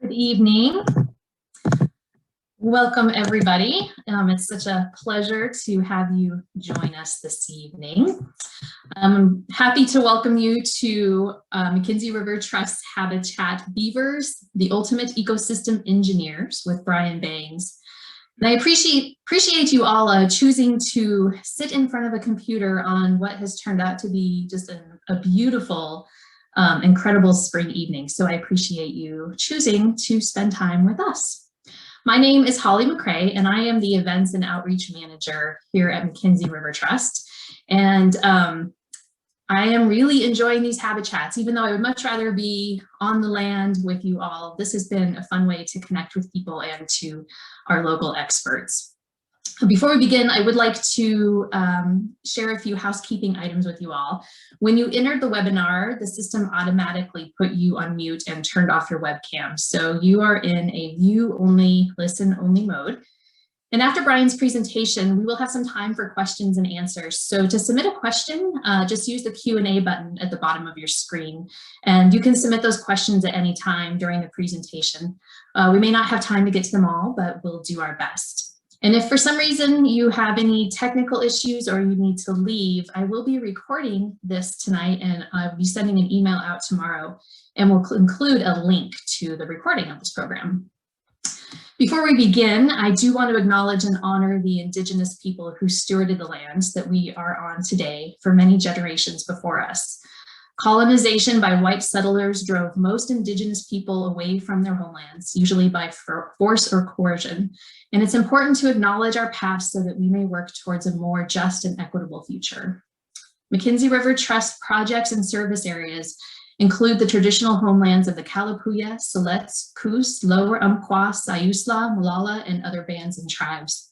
Good evening. Welcome, everybody. It's such a pleasure to have you join us this evening. I'm happy to welcome you to McKenzie River Trust HabiChat Beavers, the Ultimate Ecosystem Engineers with Brian Brangs. And I appreciate you all choosing to sit in front of a computer on what has turned out to be just a beautiful, incredible spring evening. So I appreciate you choosing to spend time with us. My name is Holly McCrae, and I am the Events and Outreach Manager here at McKenzie River Trust. And I am really enjoying these HabiChats, even though I would much rather be on the land with you all. This has been a fun way to connect with people and to our local experts. Before we begin, I would like to share a few housekeeping items with you all. When you entered the webinar, the system automatically put you on mute and turned off your webcam. So you are in a view-only, listen-only mode. And after Brian's presentation, we will have some time for questions and answers. So to submit a question, just use the Q&A button at the bottom of your screen. And you can submit those questions at any time during the presentation. We may not have time to get to them all, but we'll do our best. And if for some reason you have any technical issues or you need to leave, I will be recording this tonight and I'll be sending an email out tomorrow, and we'll include a link to the recording of this program. Before we begin, I do want to acknowledge and honor the Indigenous people who stewarded the lands that we are on today for many generations before us. Colonization by white settlers drove most Indigenous people away from their homelands, usually by force or coercion. And it's important to acknowledge our past so that we may work towards a more just and equitable future. McKenzie River Trust projects and service areas include the traditional homelands of the Kalapuya, Siletz, Coos, Lower Umpqua, Sayusla, Molalla, and other bands and tribes.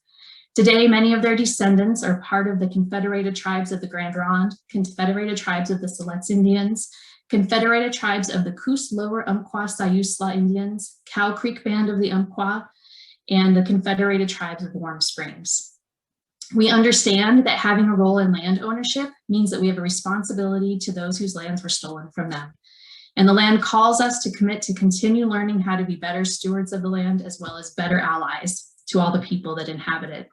Today, many of their descendants are part of the Confederated Tribes of the Grand Ronde, Confederated Tribes of the Siletz Indians, Confederated Tribes of the Coos, Lower Umpqua, Sayusla Indians, Cow Creek Band of the Umpqua, and the Confederated Tribes of Warm Springs. We understand that having a role in land ownership means that we have a responsibility to those whose lands were stolen from them. And the land calls us to commit to continue learning how to be better stewards of the land as well as better allies to all the people that inhabit it.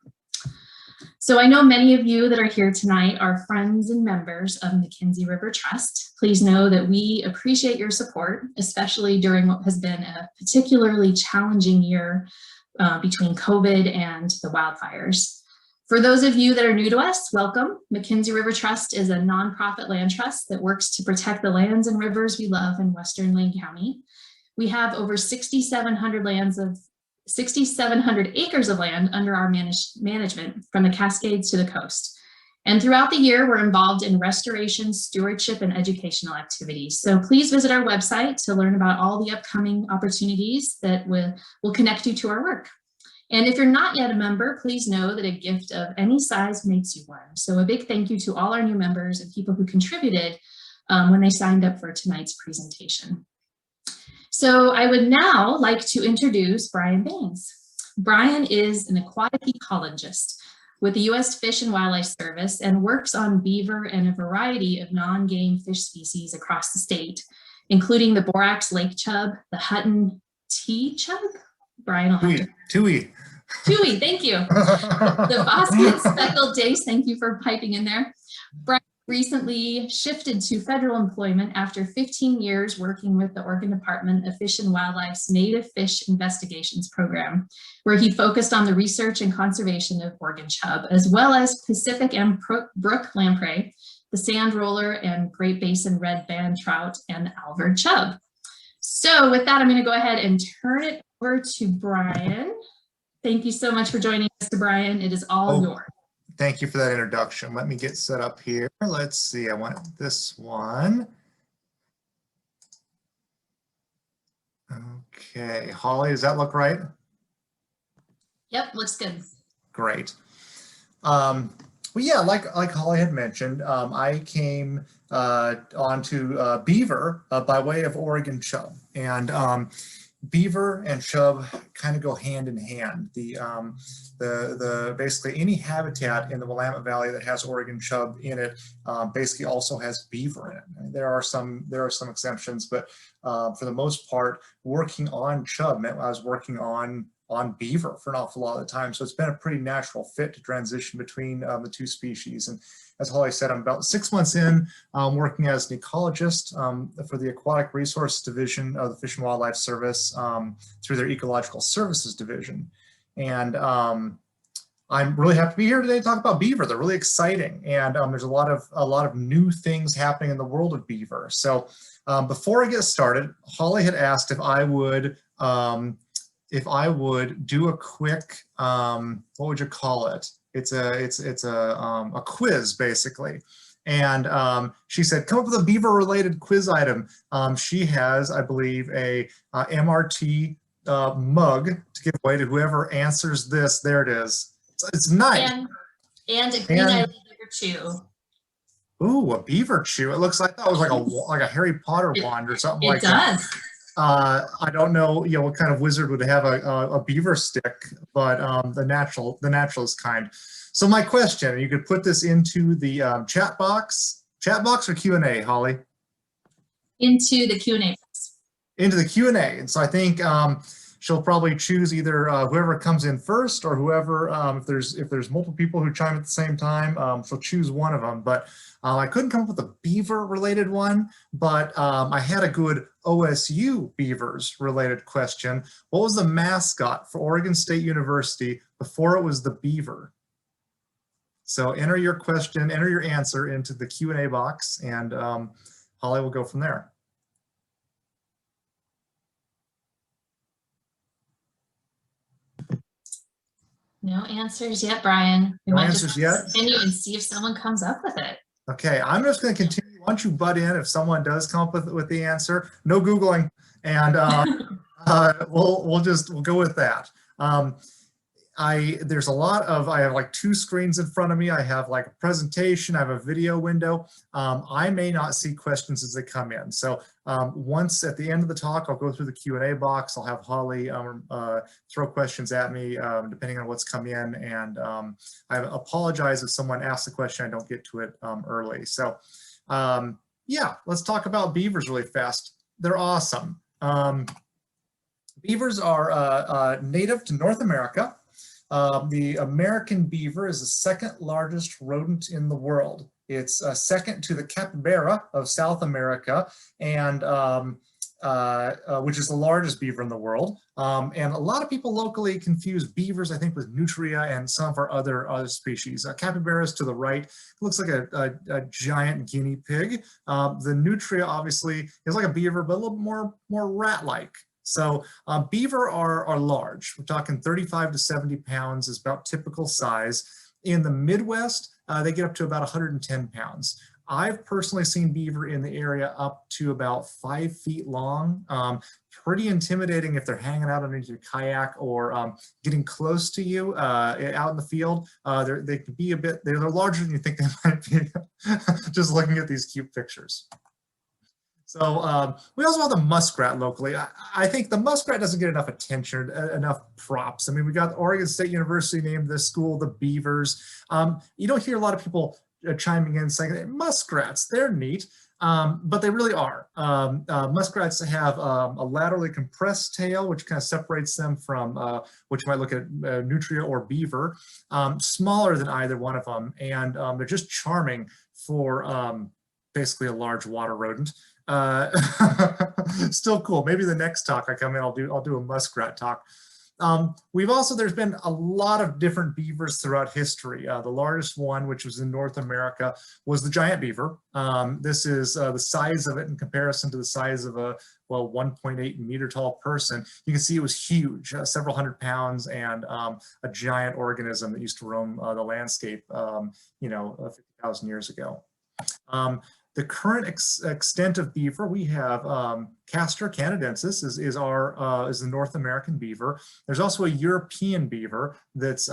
So I know many of you that are here tonight are friends and members of McKenzie River Trust. Please know that we appreciate your support, especially during what has been a particularly challenging year between COVID and the wildfires. For those of you that are new to us, welcome. McKenzie River Trust is a nonprofit land trust that works to protect the lands and rivers we love in Western Lane County. We have over 6,700 acres of land under our management from the Cascades to the coast. And throughout the year, we're involved in restoration, stewardship, and educational activities. So please visit our website to learn about all the upcoming opportunities that will connect you to our work. And if you're not yet a member, please know that a gift of any size makes you one. So a big thank you to all our new members and people who contributed when they signed up for tonight's presentation. So I would now like to introduce Brian Brangs. Brian is an aquatic ecologist with the U.S. Fish and Wildlife Service and works on beaver and a variety of non-game fish species across the state, including the borax lake chub, the Hutton tea chub. Brian will have to... Tui, thank you. The Boston speckled dace, thank you for piping in there. Brian recently shifted to federal employment after 15 years working with the Oregon Department of Fish and Wildlife's Native Fish Investigations Program, where he focused on the research and conservation of Oregon chub, as well as Pacific and brook lamprey, the sand roller and Great Basin red band trout, and Alvord chub. So with that, I'm going to go ahead and turn it over to Brian. Thank you so much for joining us, Brian. It is all yours. Thank you for that introduction. Let me get set up here. Let's see, I want this one. Okay, Holly, does that look right? Yep, looks good. Great. Well, yeah, like Holly had mentioned, I came onto Beaver by way of Oregon chub. And beaver and chub kind of go hand in hand. Basically any habitat in the Willamette Valley that has Oregon chub in it basically also has beaver in it. I mean, there are some exceptions, but for the most part, working on chub meant I was working on beaver for an awful lot of the time. So it's been a pretty natural fit to transition between the two species. And as Holly said, I'm about 6 months in, working as an ecologist for the Aquatic Resource Division of the Fish and Wildlife Service through their Ecological Services Division. And I'm really happy to be here today to talk about beaver. They're really exciting, and there's a lot of new things happening in the world of beaver. So before I get started, Holly had asked if I would do a quick what would you call it? It's a quiz basically. And she said, come up with a beaver related quiz item. She has, I believe, a MRT mug to give away to whoever answers this. There it is. It's nice. And a green eyed beaver chew. Ooh, a beaver chew. It looks like that was like a Harry Potter wand or something like that. It does. I don't know, what kind of wizard would have a beaver stick, but the naturalist kind. So my question, you could put this into the chat box or Q&A, Holly? Into the Q&A. Into the Q&A. And so I think she'll probably choose either whoever comes in first or whoever, if there's multiple people who chime at the same time, she'll choose one of them. But I couldn't come up with a beaver related one, but I had a good OSU Beavers related question. What was the mascot for Oregon State University before it was the beaver? So enter your question, enter your answer into the Q&A box, and Holly will go from there. No answers yet, Brian. No answers yet? Continue and see if someone comes up with it. Okay, I'm just going to continue. Why don't you butt in if someone does come up with the answer? No Googling, and we'll go with that. There's a lot of, I have like 2 screens in front of me. I have like a presentation, I have a video window. I may not see questions as they come in. So once at the end of the talk, I'll go through the Q&A box. I'll have Holly throw questions at me depending on what's come in. And I apologize if someone asks a question, I don't get to it early. So yeah, let's talk about beavers really fast. They're awesome. Beavers are native to North America. The American beaver is the 2nd largest rodent in the world. It's second to the capybara of South America, and which is the largest beaver in the world. And a lot of people locally confuse beavers, I think, with nutria and some of our other species. Capybara is to the right. It looks like a giant guinea pig. The nutria obviously is like a beaver, but a little more rat-like. So beaver are large. We're talking 35 to 70 pounds is about typical size. In the Midwest, they get up to about 110 pounds. I've personally seen beaver in the area up to about 5 feet long. Pretty intimidating if they're hanging out underneath your kayak or getting close to you out in the field. They can be they're larger than you think they might be just looking at these cute pictures. So we also have the muskrat locally. I think the muskrat doesn't get enough attention, enough props. I mean, we got Oregon State University named this school the Beavers. You don't hear a lot of people chiming in saying, muskrats, they're neat, but they really are. Muskrats have a laterally compressed tail, which kind of separates them from what you might look at nutria or beaver, smaller than either one of them, and they're just charming for basically a large water rodent. Still cool. Maybe the next talk I come in, I'll do a muskrat talk. There's been a lot of different beavers throughout history. The largest one, which was in North America, was the giant beaver. This is the size of it in comparison to the size of a 1.8 meter tall person. You can see it was huge, several hundred pounds, and a giant organism that used to roam the landscape, 50,000 years ago. The current extent of beaver, we have Castor canadensis is the North American beaver. There's also a European beaver that's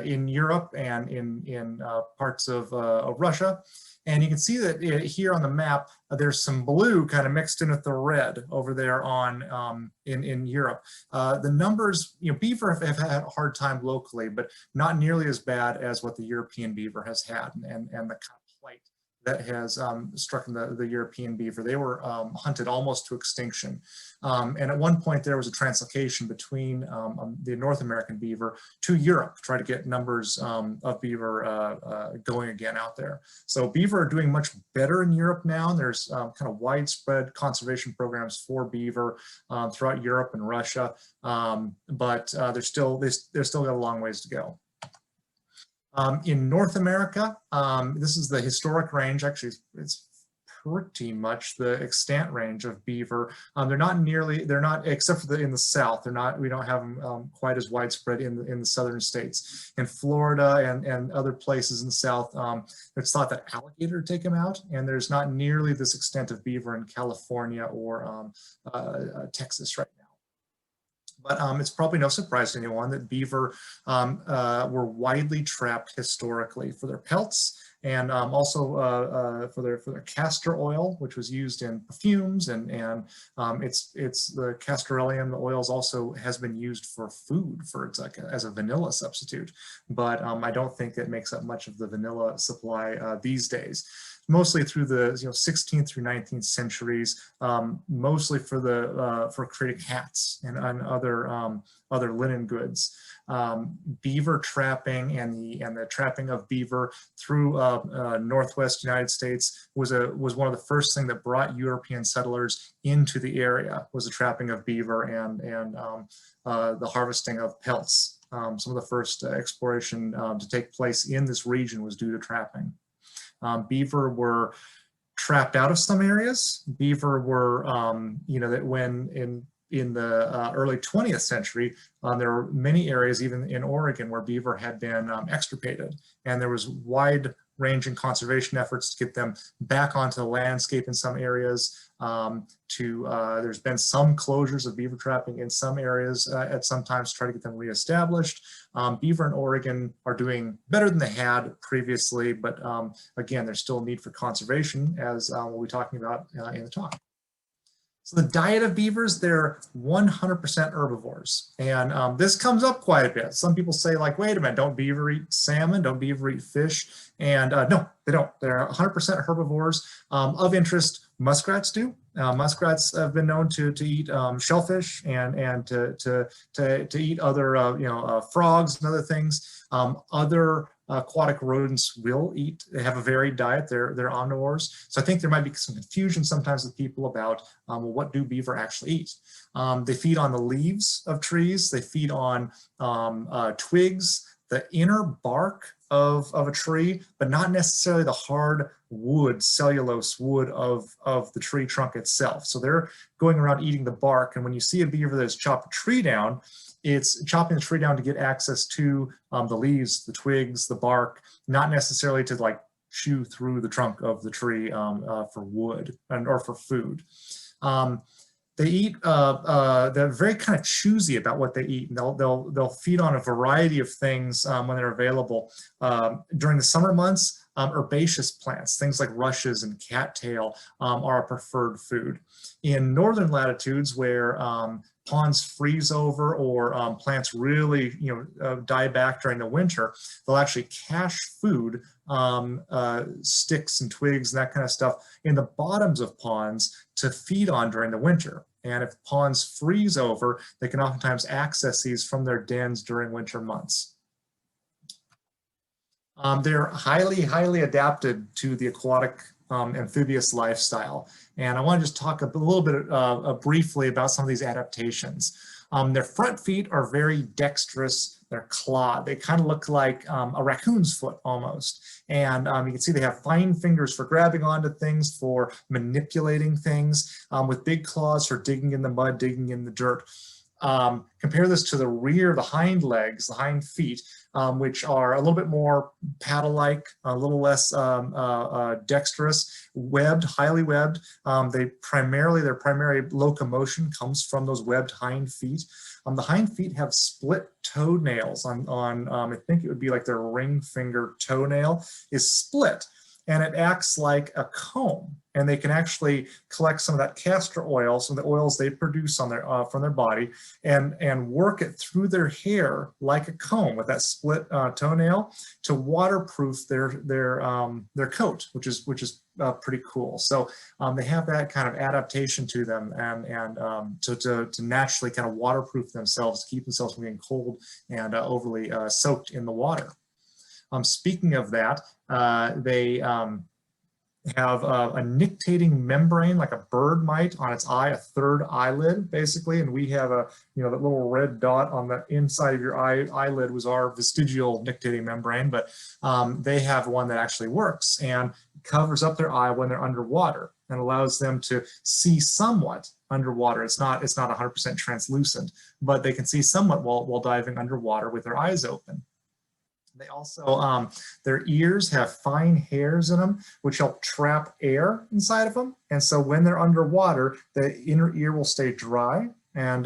in Europe and in parts of Russia. And you can see that here on the map, there's some blue kind of mixed in with the red over there on in Europe. The numbers, beaver have had a hard time locally, but not nearly as bad as what the European beaver has had, and the kind of plight that has struck the European beaver. They were hunted almost to extinction. And at one point there was a translocation between the North American beaver to Europe, to try to get numbers of beaver going again out there. So beaver are doing much better in Europe now. And there's kind of widespread conservation programs for beaver throughout Europe and Russia, but they're still got a long ways to go. In North America, this is the historic range. Actually, it's pretty much the extant range of beaver. They're not, except for in the South, we don't have them quite as widespread in the southern states. In Florida and other places in the South, it's thought that alligator would take them out, and there's not nearly this extent of beaver in California or Texas right now. But it's probably no surprise to anyone that beaver were widely trapped historically for their pelts, and also for their castor oil, which was used in perfumes, and it's the castor oil, the oils also has been used for food, it's like as a vanilla substitute. But I don't think it makes up much of the vanilla supply these days. Mostly through the 16th through 19th centuries, mostly for creating hats and other linen goods. Beaver trapping and the trapping of beaver through Northwest United States was one of the first things that brought European settlers into the area, was the trapping of beaver and the harvesting of pelts. Some of the first exploration to take place in this region was due to trapping. Beaver were trapped out of some areas. Beaver were, that when in the early 20th century, there were many areas, even in Oregon, where beaver had been extirpated, and there was wide-ranging conservation efforts to get them back onto the landscape in some areas. There's been some closures of beaver trapping in some areas at some times to try to get them reestablished. Beaver in Oregon are doing better than they had previously, but again, there's still a need for conservation, as we'll be talking about in the talk. So the diet of beavers, they're 100% herbivores. And this comes up quite a bit. Some people say, like, wait a minute, don't beaver eat salmon? Don't beaver eat fish? And no, they don't. They're 100% herbivores. Of interest, muskrats do. Muskrats have been known to eat shellfish and to eat other frogs and other things. Other aquatic rodents will eat. They have a varied diet. They're omnivores. So I think there might be some confusion sometimes with people about well, what do beaver actually eat? They feed on the leaves of trees. They feed on twigs, the inner bark of a tree, but not necessarily the hard wood, cellulose wood of the tree trunk itself. So they're going around eating the bark. And when you see a beaver that has chopped a tree down, it's chopping the tree down to get access to the leaves, the twigs, the bark, not necessarily to like chew through the trunk of the tree for wood or for food. They eat, they're very kind of choosy about what they eat, and they'll feed on a variety of things when they're available. During the summer months, herbaceous plants, things like rushes and cattail are a preferred food. In northern latitudes where ponds freeze over or plants really die back during the winter, they'll actually cache food, sticks and twigs and that kind of stuff in the bottoms of ponds to feed on during the winter. And if ponds freeze over, they can oftentimes access these from their dens during winter months. They're highly adapted to the aquatic amphibious lifestyle. And I want to just talk a little bit briefly about some of these adaptations. Their front feet are very dexterous. They're clawed. They kind of look like a raccoon's foot almost. And you can see they have fine fingers for grabbing onto things, for manipulating things, with big claws for digging in the mud, digging in the dirt. compare this to the rear, the hind legs, the hind feet, which are a little bit more paddle-like, a little less dexterous, webbed, highly webbed. Their primary locomotion comes from those webbed hind feet. The hind feet have split toenails on I think it would be like their ring finger toenail is split, and it acts like a comb, and they can actually collect some of that castor oil, some of the oils they produce on their from their body, and work it through their hair like a comb with that split toenail to waterproof their coat, which is pretty cool. So they have that kind of adaptation to them, and to naturally kind of waterproof themselves, to keep themselves from getting cold and overly soaked in the water. Speaking of that, they have a nictating membrane like a bird might on its eye, a third eyelid basically, and we have that little red dot on the inside of your eyelid was our vestigial nictating membrane, but they have one that actually works and covers up their eye when they're underwater and allows them to see somewhat underwater. It's not 100% translucent, but they can see somewhat while diving underwater with their eyes open. They also, their ears have fine hairs in them, which help trap air inside of them. And so when they're underwater, the inner ear will stay dry. And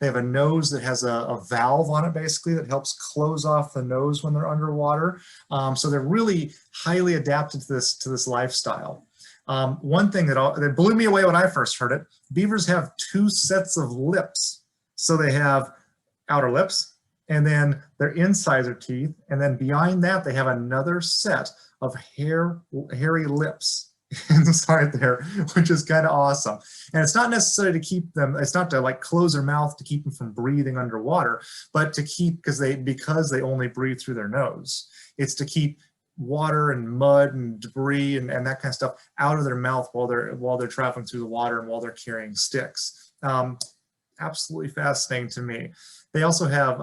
they have a nose that has a valve on it, basically, that helps close off the nose when they're underwater. So they're really highly adapted to this lifestyle. One thing that blew me away when I first heard it, beavers have 2 sets of lips. So they have outer lips, and then their incisor teeth, and then behind that they have another set of hairy lips inside there, which is kind of awesome. And it's not necessarily to keep them, it's not to like close their mouth to keep them from breathing underwater, but to keep, because they only breathe through their nose. It's to keep water and mud and debris and that kind of stuff out of their mouth while they're traveling through the water and while they're carrying sticks. Absolutely fascinating to me. They also have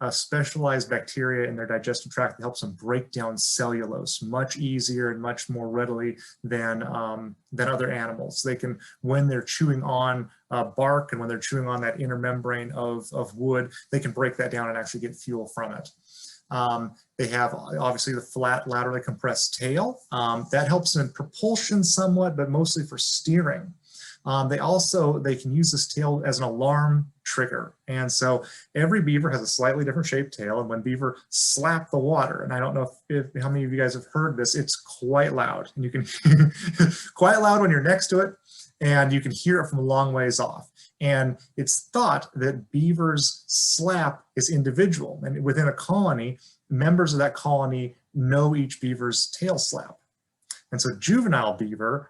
a specialized bacteria in their digestive tract that helps them break down cellulose much easier and much more readily than other animals. They can, when they're chewing on bark and when they're chewing on that inner membrane of wood, they can break that down and actually get fuel from it. They have obviously the flat laterally compressed tail. That helps in propulsion somewhat, but mostly for steering. They can use this tail as an alarm trigger. And so every beaver has a slightly different shaped tail. And when beaver slap the water, and I don't know how many of you guys have heard this, it's quite loud. And you can quite loud when you're next to it, and you can hear it from a long ways off. And it's thought that beavers' slap is individual. And within a colony, members of that colony know each beaver's tail slap. And so juvenile beaver,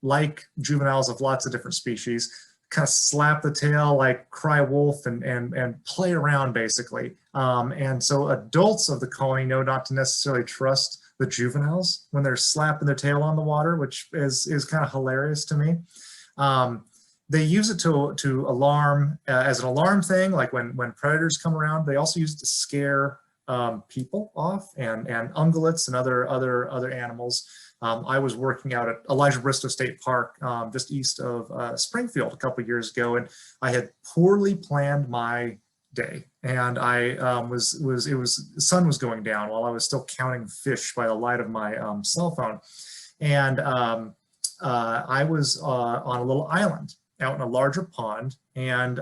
like juveniles of lots of different species, kind of slap the tail like cry wolf and play around basically. And so adults of the colony know not to necessarily trust the juveniles when they're slapping their tail on the water, which is kind of hilarious to me. They use it to alarm, as an alarm thing, like when predators come around. They also use it to scare people off and ungulates and other animals. I was working out at Elijah Bristow State Park just east of Springfield a couple years ago, and I had poorly planned my day, and the sun was going down while I was still counting fish by the light of my cell phone, and I was on a little island out in a larger pond, and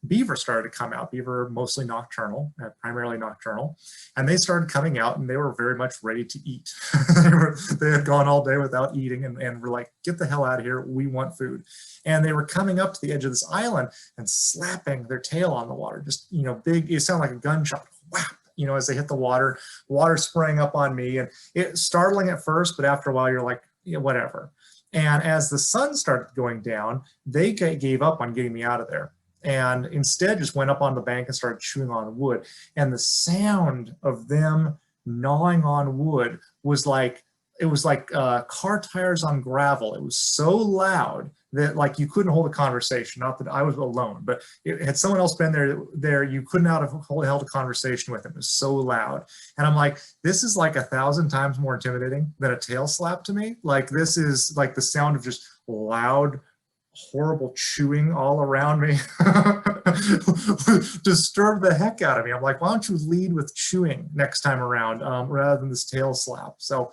beaver started to come out. Beaver mostly nocturnal, primarily nocturnal, and they started coming out, and they were very much ready to eat. They had gone all day without eating, and were like, get the hell out of here, we want food. And they were coming up to the edge of this island and slapping their tail on the water, just, big, it sounded like a gunshot, whap, as they hit the water spraying up on me, and it's startling at first, but after a while you're like, whatever. And as the sun started going down, they gave up on getting me out of there, and instead just went up on the bank and started chewing on wood. And the sound of them gnawing on wood was like, it was like car tires on gravel. It was so loud that like you couldn't hold a conversation. Not that I was alone, but had someone else been there, you couldn't have held a conversation with them. It was so loud. And I'm like, this is like 1,000 times more intimidating than a tail slap to me. Like this is like the sound of just loud, horrible chewing all around me disturbed the heck out of me. I'm like, why don't you lead with chewing next time around rather than this tail slap? So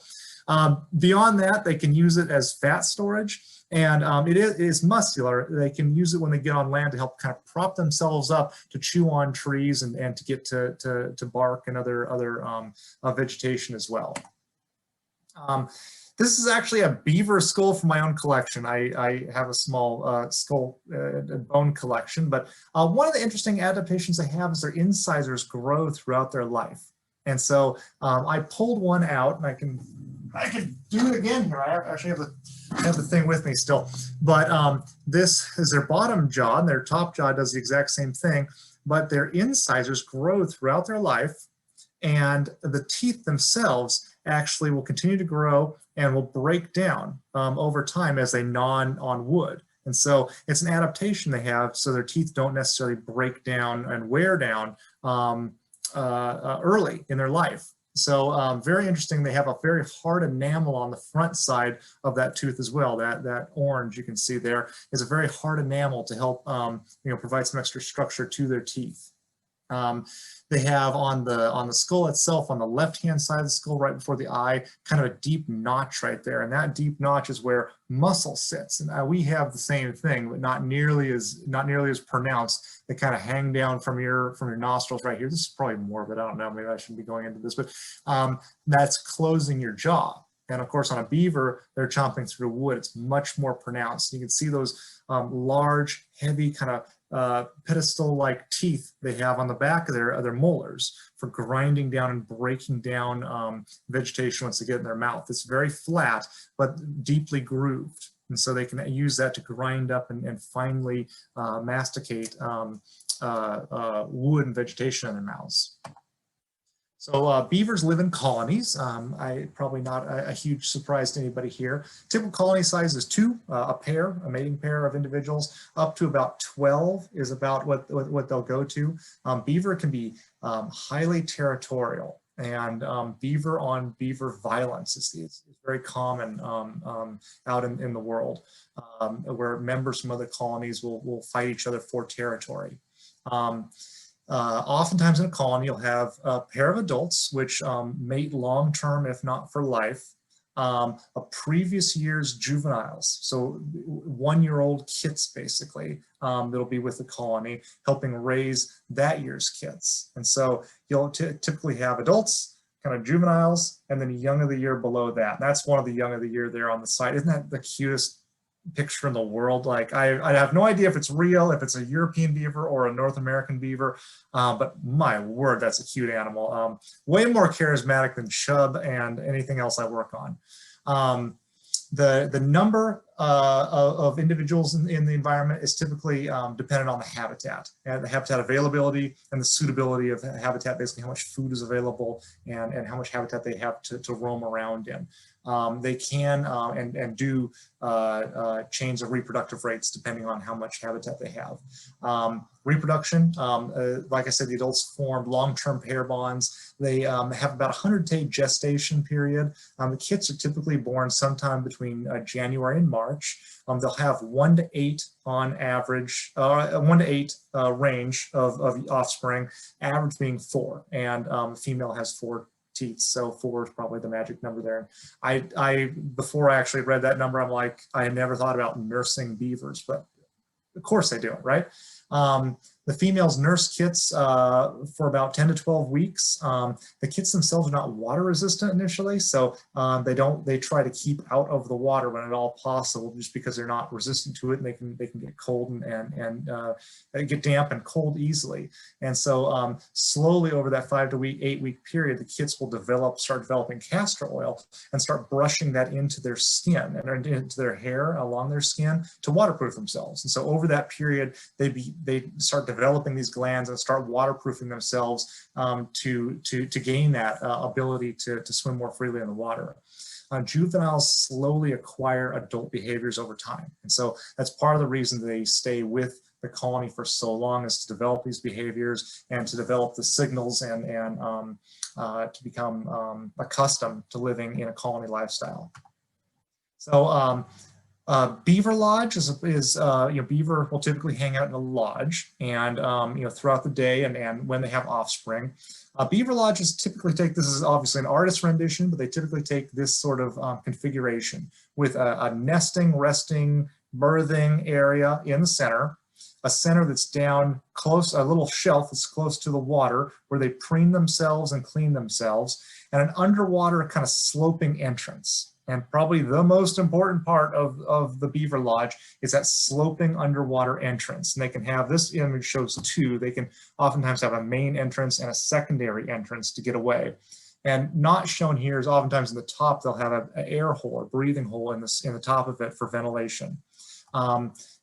beyond that, they can use it as fat storage. And it is muscular. They can use it when they get on land to help kind of prop themselves up to chew on trees and to get to bark and other vegetation as well. This is actually a beaver skull from my own collection. I have a small skull bone collection, but one of the interesting adaptations they have is their incisors grow throughout their life. And so I pulled one out, and I can do it again here. I actually have the thing with me still, but this is their bottom jaw, and their top jaw does the exact same thing, but their incisors grow throughout their life, and the teeth themselves actually will continue to grow and will break down over time as they gnaw on wood. And so it's an adaptation they have, so their teeth don't necessarily break down and wear down early in their life. So very interesting. They have a very hard enamel on the front side of that tooth as well. That orange you can see there is a very hard enamel to help provide some extra structure to their teeth. They have on the skull itself, on the left-hand side of the skull, right before the eye, kind of a deep notch right there, and that deep notch is where muscle sits. And we have the same thing, but not nearly as pronounced. They kind of hang down from your nostrils right here. This is probably morbid. I don't know. Maybe I shouldn't be going into this, but that's closing your jaw. And of course, on a beaver, they're chomping through wood. It's much more pronounced. You can see those large, heavy, kind of pedestal-like teeth they have on the back of their molars for grinding down and breaking down vegetation once they get in their mouth. It's very flat, but deeply grooved. And so they can use that to grind up and finely masticate wood and vegetation in their mouths. So beavers live in colonies. Probably not a huge surprise to anybody here. Typical colony size is 2, a mating pair of individuals. Up to about 12 is about what they'll go to. Beaver can be highly territorial, and beaver on beaver violence is very common out in the world, where members from other colonies will fight each other for territory. Oftentimes in a colony, you'll have a pair of adults which mate long-term, if not for life, a previous year's juveniles. So 1-year-old kits, basically, that'll be with the colony, helping raise that year's kits. And so you'll typically have adults, kind of juveniles, and then young of the year below that. That's one of the young of the year there on the side. Isn't that the cutest picture in the world? Like I have no idea if it's real, if it's a European beaver or a North American beaver, but my word, that's a cute animal. Way more charismatic than Chub and anything else I work on. The number of individuals in the environment is typically dependent on the habitat and the habitat availability and the suitability of the habitat, basically how much food is available and how much habitat they have to roam around in. They can and do change the reproductive rates depending on how much habitat they have. Reproduction, like I said, the adults form long-term pair bonds. They have about a 100-day gestation period. The kits are typically born sometime between January and March. They'll have 1 to 8 on average, 1 to 8 range of offspring, average being 4, and female has 4 teats, so 4 is probably the magic number there. Before I actually read that number, I'm like, I had never thought about nursing beavers, but of course they do it, right? The females nurse kits for about 10 to 12 weeks. The kits themselves are not water resistant initially, so they try to keep out of the water when at all possible, just because they're not resistant to it, and they can get cold and get damp and cold easily. And so slowly over that 5 to 8 week period, the kits will start developing castor oil and start brushing that into their skin and into their hair along their skin to waterproof themselves. And so over that period, they start developing these glands and start waterproofing themselves to gain that ability to swim more freely in the water. Juveniles slowly acquire adult behaviors over time. And so that's part of the reason they stay with the colony for so long, is to develop these behaviors and to develop the signals and to become accustomed to living in a colony lifestyle. So Beaver lodge is beaver will typically hang out in a lodge and throughout the day and when they have offspring. Beaver lodges typically take, this is obviously an artist's rendition, but they typically take this sort of configuration with a nesting, resting, birthing area in the center, a center that's down close, a little shelf that's close to the water where they preen themselves and clean themselves, and an underwater kind of sloping entrance. And probably the most important part of the beaver lodge is that sloping underwater entrance. And they can have, this image shows two, they can oftentimes have a main entrance and a secondary entrance to get away. And not shown here is oftentimes in the top, they'll have an air hole, a breathing hole in the top of it for ventilation.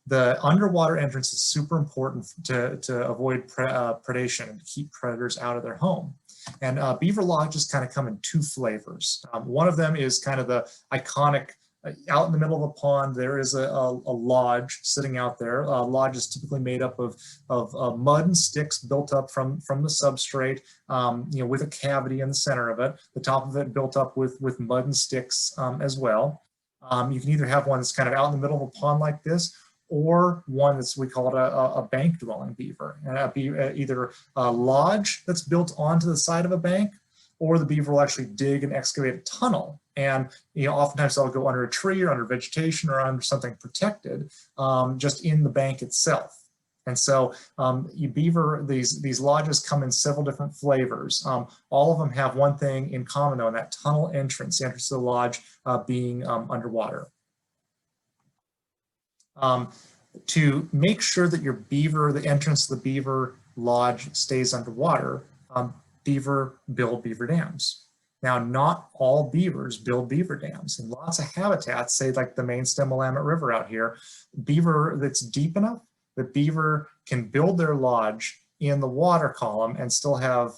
The underwater entrance is super important to avoid predation and to keep predators out of their home. And beaver lodges kind of come in two flavors. One of them is kind of the iconic, out in the middle of a pond, there is a lodge sitting out there. A lodge is typically made up of mud and sticks built up from the substrate, with a cavity in the center of it. The top of it built up with mud and sticks as well. You can either have one that's kind of out in the middle of a pond like this, or one that's, we call it a bank dwelling beaver. And either a lodge that's built onto the side of a bank, or the beaver will actually dig and excavate a tunnel. And oftentimes they'll go under a tree or under vegetation or under something protected, just in the bank itself. And so these lodges come in several different flavors. All of them have one thing in common though, and that tunnel entrance, the entrance to the lodge being underwater. To make sure that your the entrance to the beaver lodge stays underwater, beaver build beaver dams. Now, not all beavers build beaver dams. And lots of habitats, say like the main stem Willamette River out here, beaver that's deep enough that beaver can build their lodge in the water column and still have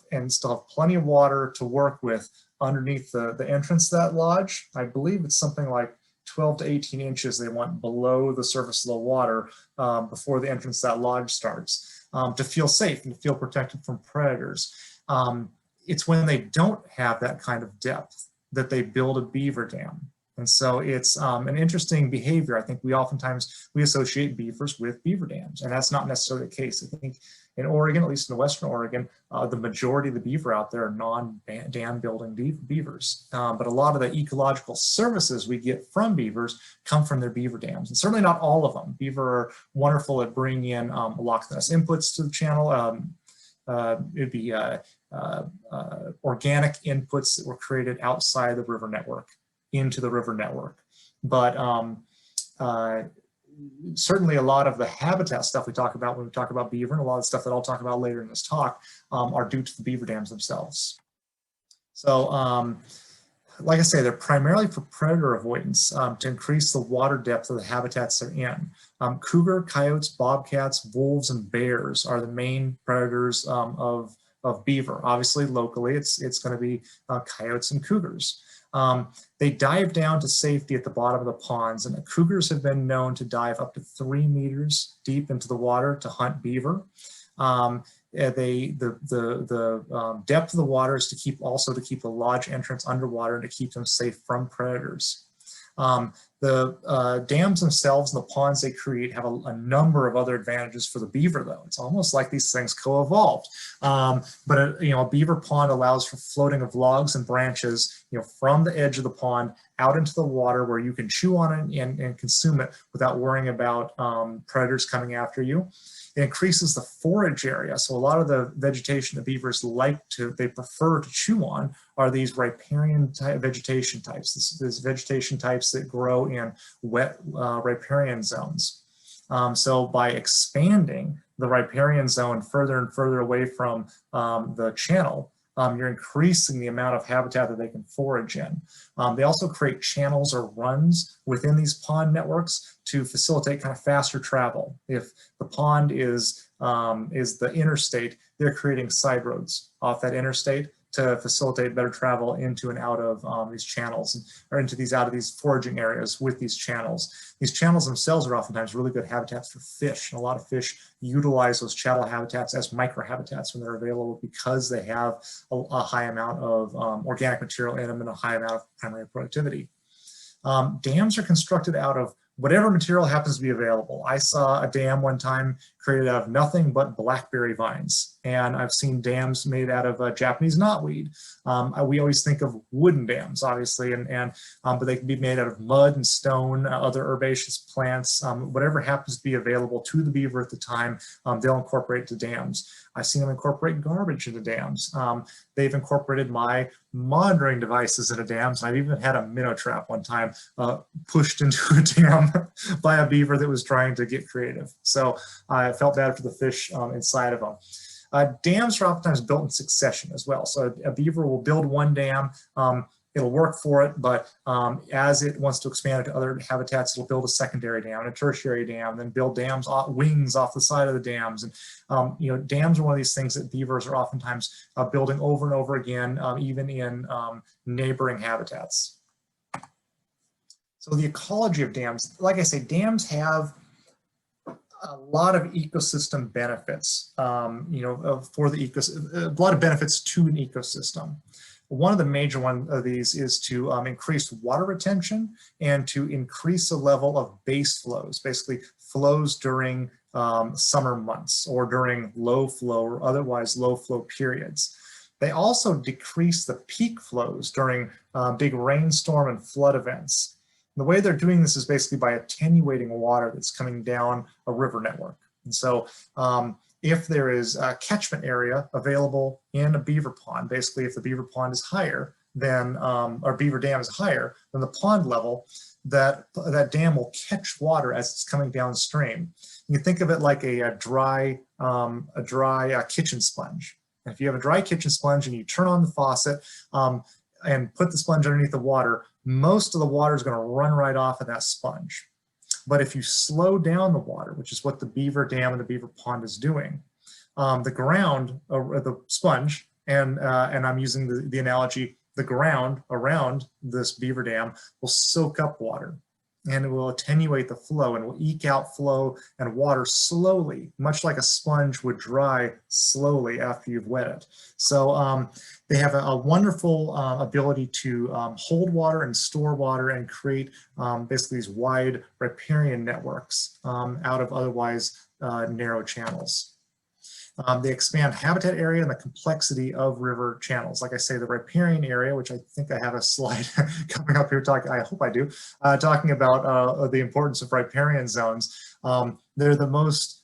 plenty of water to work with underneath the entrance to that lodge. I believe it's something like 12 to 18 inches they want below the surface of the water before the entrance to that lodge starts, to feel safe and to feel protected from predators. It's when they don't have that kind of depth that they build a beaver dam. And so it's an interesting behavior. I think we associate beavers with beaver dams, and that's not necessarily the case. I think in Oregon, at least in Western Oregon, the majority of the beaver out there are non-dam building beavers. But a lot of the ecological services we get from beavers come from their beaver dams, and certainly not all of them. Beaver are wonderful at bringing in Loch Ness inputs to the channel. It'd be organic inputs that were created outside the river network into the river network. But certainly a lot of the habitat stuff we talk about when we talk about beaver, and a lot of the stuff that I'll talk about later in this talk, are due to the beaver dams themselves. So like I say, they're primarily for predator avoidance, to increase the water depth of the habitats they're in. Cougar, coyotes, bobcats, wolves, and bears are the main predators of beaver. Obviously, locally, it's going to be coyotes and cougars. They dive down to safety at the bottom of the ponds, and the cougars have been known to dive up to 3 meters deep into the water to hunt beaver. The depth of the water is to keep the lodge entrance underwater and to keep them safe from predators. The dams themselves and the ponds they create have a number of other advantages for the beaver, though. It's almost like these things co-evolved. But a beaver pond allows for floating of logs and branches, from the edge of the pond out into the water where you can chew on it and consume it without worrying about predators coming after you. It increases the forage area. So a lot of the vegetation that beavers they prefer to chew on are these riparian type vegetation types. These vegetation types that grow in wet riparian zones. So by expanding the riparian zone further and further away from the channel, you're increasing the amount of habitat that they can forage in. They also create channels or runs within these pond networks to facilitate kind of faster travel. If the pond is the interstate, they're creating side roads off that interstate to facilitate better travel into and out of these channels, or out of these foraging areas with these channels. These channels themselves are oftentimes really good habitats for fish, and a lot of fish utilize those channel habitats as microhabitats when they're available because they have a high amount of organic material in them and a high amount of primary productivity. Dams are constructed out of whatever material happens to be available. I saw a dam one time created out of nothing but blackberry vines. And I've seen dams made out of Japanese knotweed. We always think of wooden dams, obviously, but they can be made out of mud and stone, other herbaceous plants, whatever happens to be available to the beaver at the time, they'll incorporate to dams. I've seen them incorporate garbage into dams. They've incorporated my monitoring devices into dams. I've even had a minnow trap one time pushed into a dam by a beaver that was trying to get creative. So I felt bad for the fish inside of them. Dams are oftentimes built in succession as well. So a beaver will build one dam, it'll work for it, but as it wants to expand into other habitats, it'll build a secondary dam, a tertiary dam, then build dams, wings off the side of the dams. And you know, dams are one of these things that beavers are oftentimes building over and over again, even in neighboring habitats. So the ecology of dams, like I say, dams have a lot of ecosystem benefits, you know, for the ecosystem, a lot of benefits to an ecosystem. One of the major one of these is to increase water retention and to increase the level of base flows, basically flows during summer months or during low flow or otherwise low flow periods. They also decrease the peak flows during big rainstorm and flood events. The way they're doing this is basically by attenuating water that's coming down a river network. And so if there is a catchment area available in a beaver pond, basically if the beaver pond is higher than, or beaver dam is higher than the pond level, that dam will catch water as it's coming downstream. You can think of it like a dry kitchen sponge. And if you have a dry kitchen sponge and you turn on the faucet and put the sponge underneath the water, most of the water is going to run right off of that sponge. But if you slow down the water, which is what the beaver dam and the beaver pond is doing, the ground, the sponge, and I'm using the analogy, the ground around this beaver dam will soak up water and it will attenuate the flow and will eke out flow and water slowly, much like a sponge would dry slowly after you've wet it. So they have a wonderful ability to hold water and store water and create basically these wide riparian networks out of otherwise narrow channels. They expand habitat area and the complexity of river channels. Like I say, the riparian area, which I think I have a slide coming up here, I hope I do, talking about the importance of riparian zones. They're the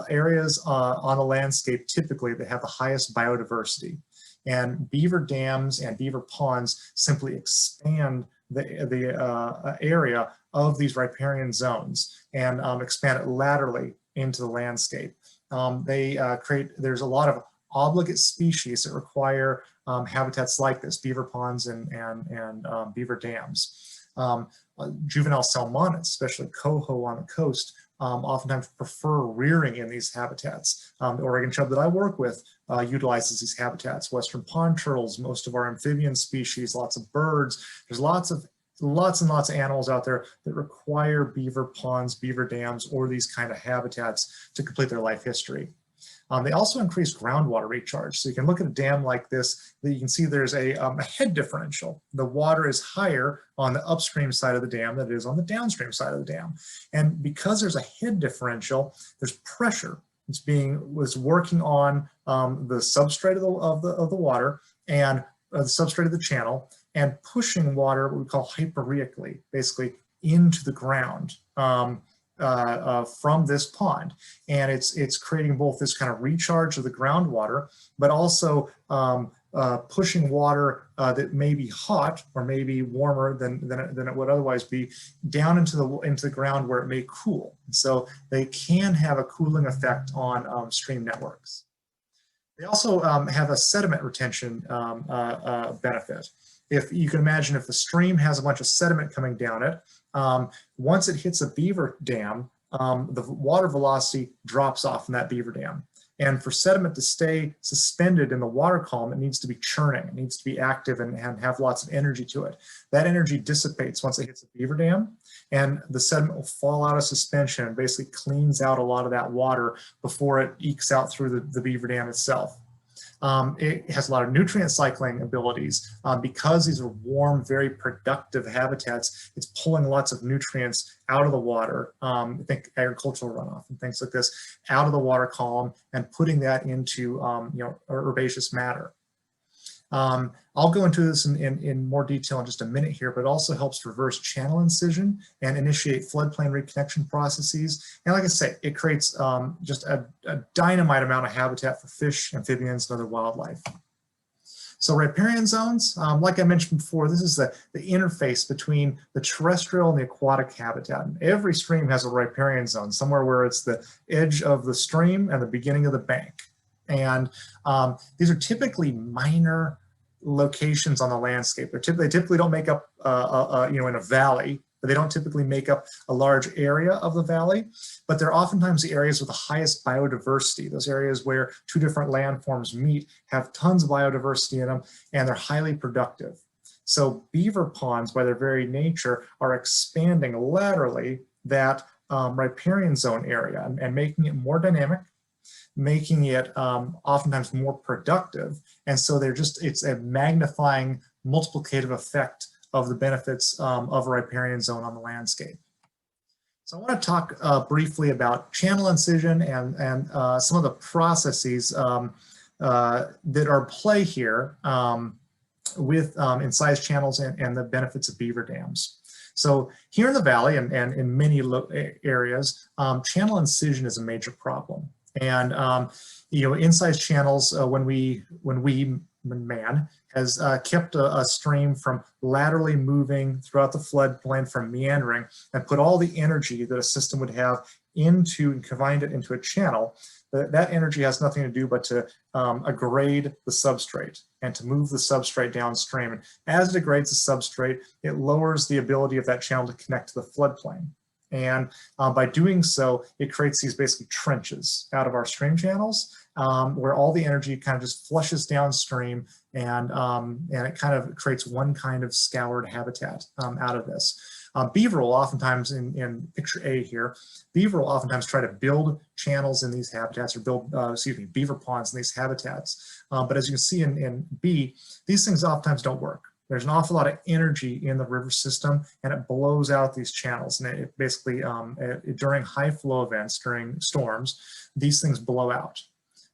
areas on the landscape typically that have the highest biodiversity. And beaver dams and beaver ponds simply expand the area of these riparian zones and expand it laterally into the landscape. There's a lot of obligate species that require habitats like this, beaver ponds and beaver dams. Juvenile salmonids, especially coho on the coast, oftentimes prefer rearing in these habitats. The Oregon chub that I work with utilizes these habitats. Western pond turtles, most of our amphibian species, lots of birds. There's lots and lots of animals out there that require beaver ponds, beaver dams, or these kind of habitats to complete their life history. They also increase groundwater recharge. So you can look at a dam like this, that you can see there's a head differential. The water is higher on the upstream side of the dam than it is on the downstream side of the dam. And because there's a head differential, there's pressure. It's working on the substrate of the water and the substrate of the channel and pushing water, what we call hyperreically, basically into the ground from this pond. And it's creating both this kind of recharge of the groundwater, but also pushing water that may be hot or maybe warmer than it would otherwise be down into the ground where it may cool. So they can have a cooling effect on stream networks. They also have a sediment retention benefit. If you can imagine, if the stream has a bunch of sediment coming down it, once it hits a beaver dam, the water velocity drops off from that beaver dam. And for sediment to stay suspended in the water column, it needs to be churning. It needs to be active and have lots of energy to it. That energy dissipates once it hits a beaver dam, and the sediment will fall out of suspension and basically cleans out a lot of that water before it ekes out through the beaver dam itself. It has a lot of nutrient cycling abilities. Because these are warm, very productive habitats, it's pulling lots of nutrients out of the water, think agricultural runoff and things like this, out of the water column and putting that into herbaceous matter. I'll go into this in more detail in just a minute here, but it also helps reverse channel incision and initiate floodplain reconnection processes. And like I say, it creates just a dynamite amount of habitat for fish, amphibians, and other wildlife. So riparian zones, like I mentioned before, this is the interface between the terrestrial and the aquatic habitat. And every stream has a riparian zone, somewhere where it's the edge of the stream and the beginning of the bank. And these are typically minor locations on the landscape. They typically don't make up, in a valley, but they don't typically make up a large area of the valley, but they're oftentimes the areas with the highest biodiversity. Those areas where two different landforms meet have tons of biodiversity in them, and they're highly productive. So beaver ponds, by their very nature, are expanding laterally that riparian zone area and making it more dynamic, making it oftentimes more productive. And so it's a magnifying multiplicative effect of the benefits of a riparian zone on the landscape. So I want to talk briefly about channel incision and some of the processes that are at play here with incised channels and the benefits of beaver dams. So here in the valley and in many areas, channel incision is a major problem. And incised channels, when man has kept a stream from laterally moving throughout the floodplain, from meandering, and put all the energy that a system would have into and combined it into a channel, that energy has nothing to do but to degrade the substrate and to move the substrate downstream. And as it degrades the substrate, it lowers the ability of that channel to connect to the floodplain. And by doing so, it creates these basically trenches out of our stream channels where all the energy kind of just flushes downstream, and it kind of creates one kind of scoured habitat out of this. Beaver will oftentimes, in picture A here, beaver will oftentimes try to build channels in these habitats, or build, beaver ponds in these habitats. But as you can see in B, these things oftentimes don't work. There's an awful lot of energy in the river system, and it blows out these channels. And it basically, during high flow events, during storms, these things blow out.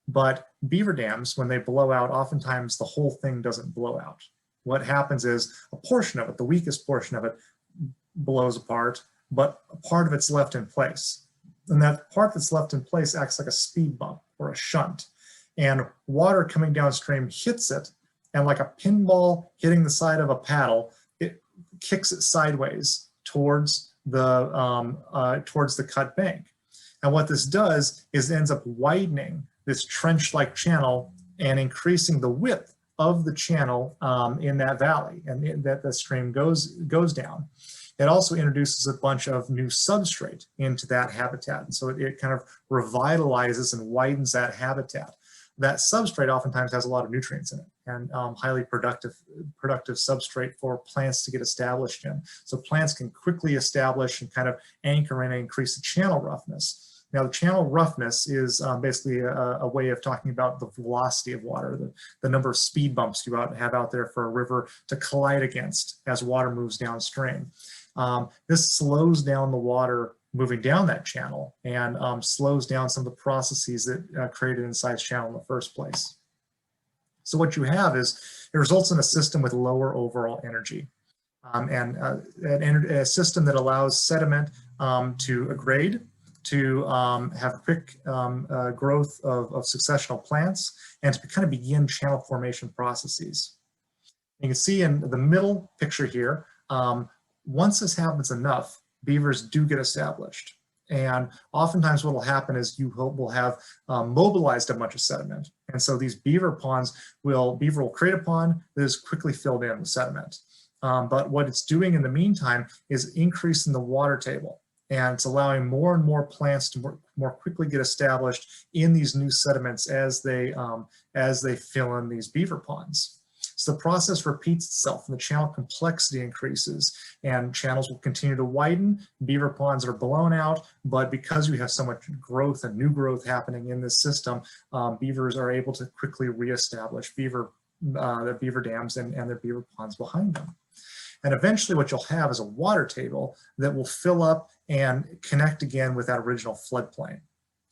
But beaver dams, when they blow out, oftentimes the whole thing doesn't blow out. What happens is a portion of it, the weakest portion of it, blows apart, but a part of it's left in place. And that part that's left in place acts like a speed bump or a shunt. And water coming downstream hits it, and like a pinball hitting the side of a paddle, it kicks it sideways towards the cut bank. And what this does is it ends up widening this trench-like channel and increasing the width of the channel in that valley, and that the stream goes down. It also introduces a bunch of new substrate into that habitat. And so it kind of revitalizes and widens that habitat. That substrate oftentimes has a lot of nutrients in it, and highly productive substrate for plants to get established in. So plants can quickly establish and kind of anchor in and increase the channel roughness. Now, the channel roughness is basically a way of talking about the velocity of water, the number of speed bumps you have out there for a river to collide against as water moves downstream. This slows down the water moving down that channel and slows down some of the processes that created incised channel in the first place. So what you have is, it results in a system with lower overall energy, and a system that allows sediment to aggrade, to have quick growth of successional plants, and to kind of begin channel formation processes. You can see in the middle picture here, once this happens enough, beavers do get established. And oftentimes what will happen is will have mobilized a bunch of sediment. And so these beaver ponds beaver will create a pond that is quickly filled in with sediment. But what it's doing in the meantime is increasing the water table. And it's allowing more and more plants to more quickly get established in these new sediments as they fill in these beaver ponds. So the process repeats itself and the channel complexity increases and channels will continue to widen. Beaver ponds are blown out, but because we have so much growth and new growth happening in this system, beavers are able to quickly reestablish their beaver dams and their beaver ponds behind them. And eventually what you'll have is a water table that will fill up and connect again with that original floodplain.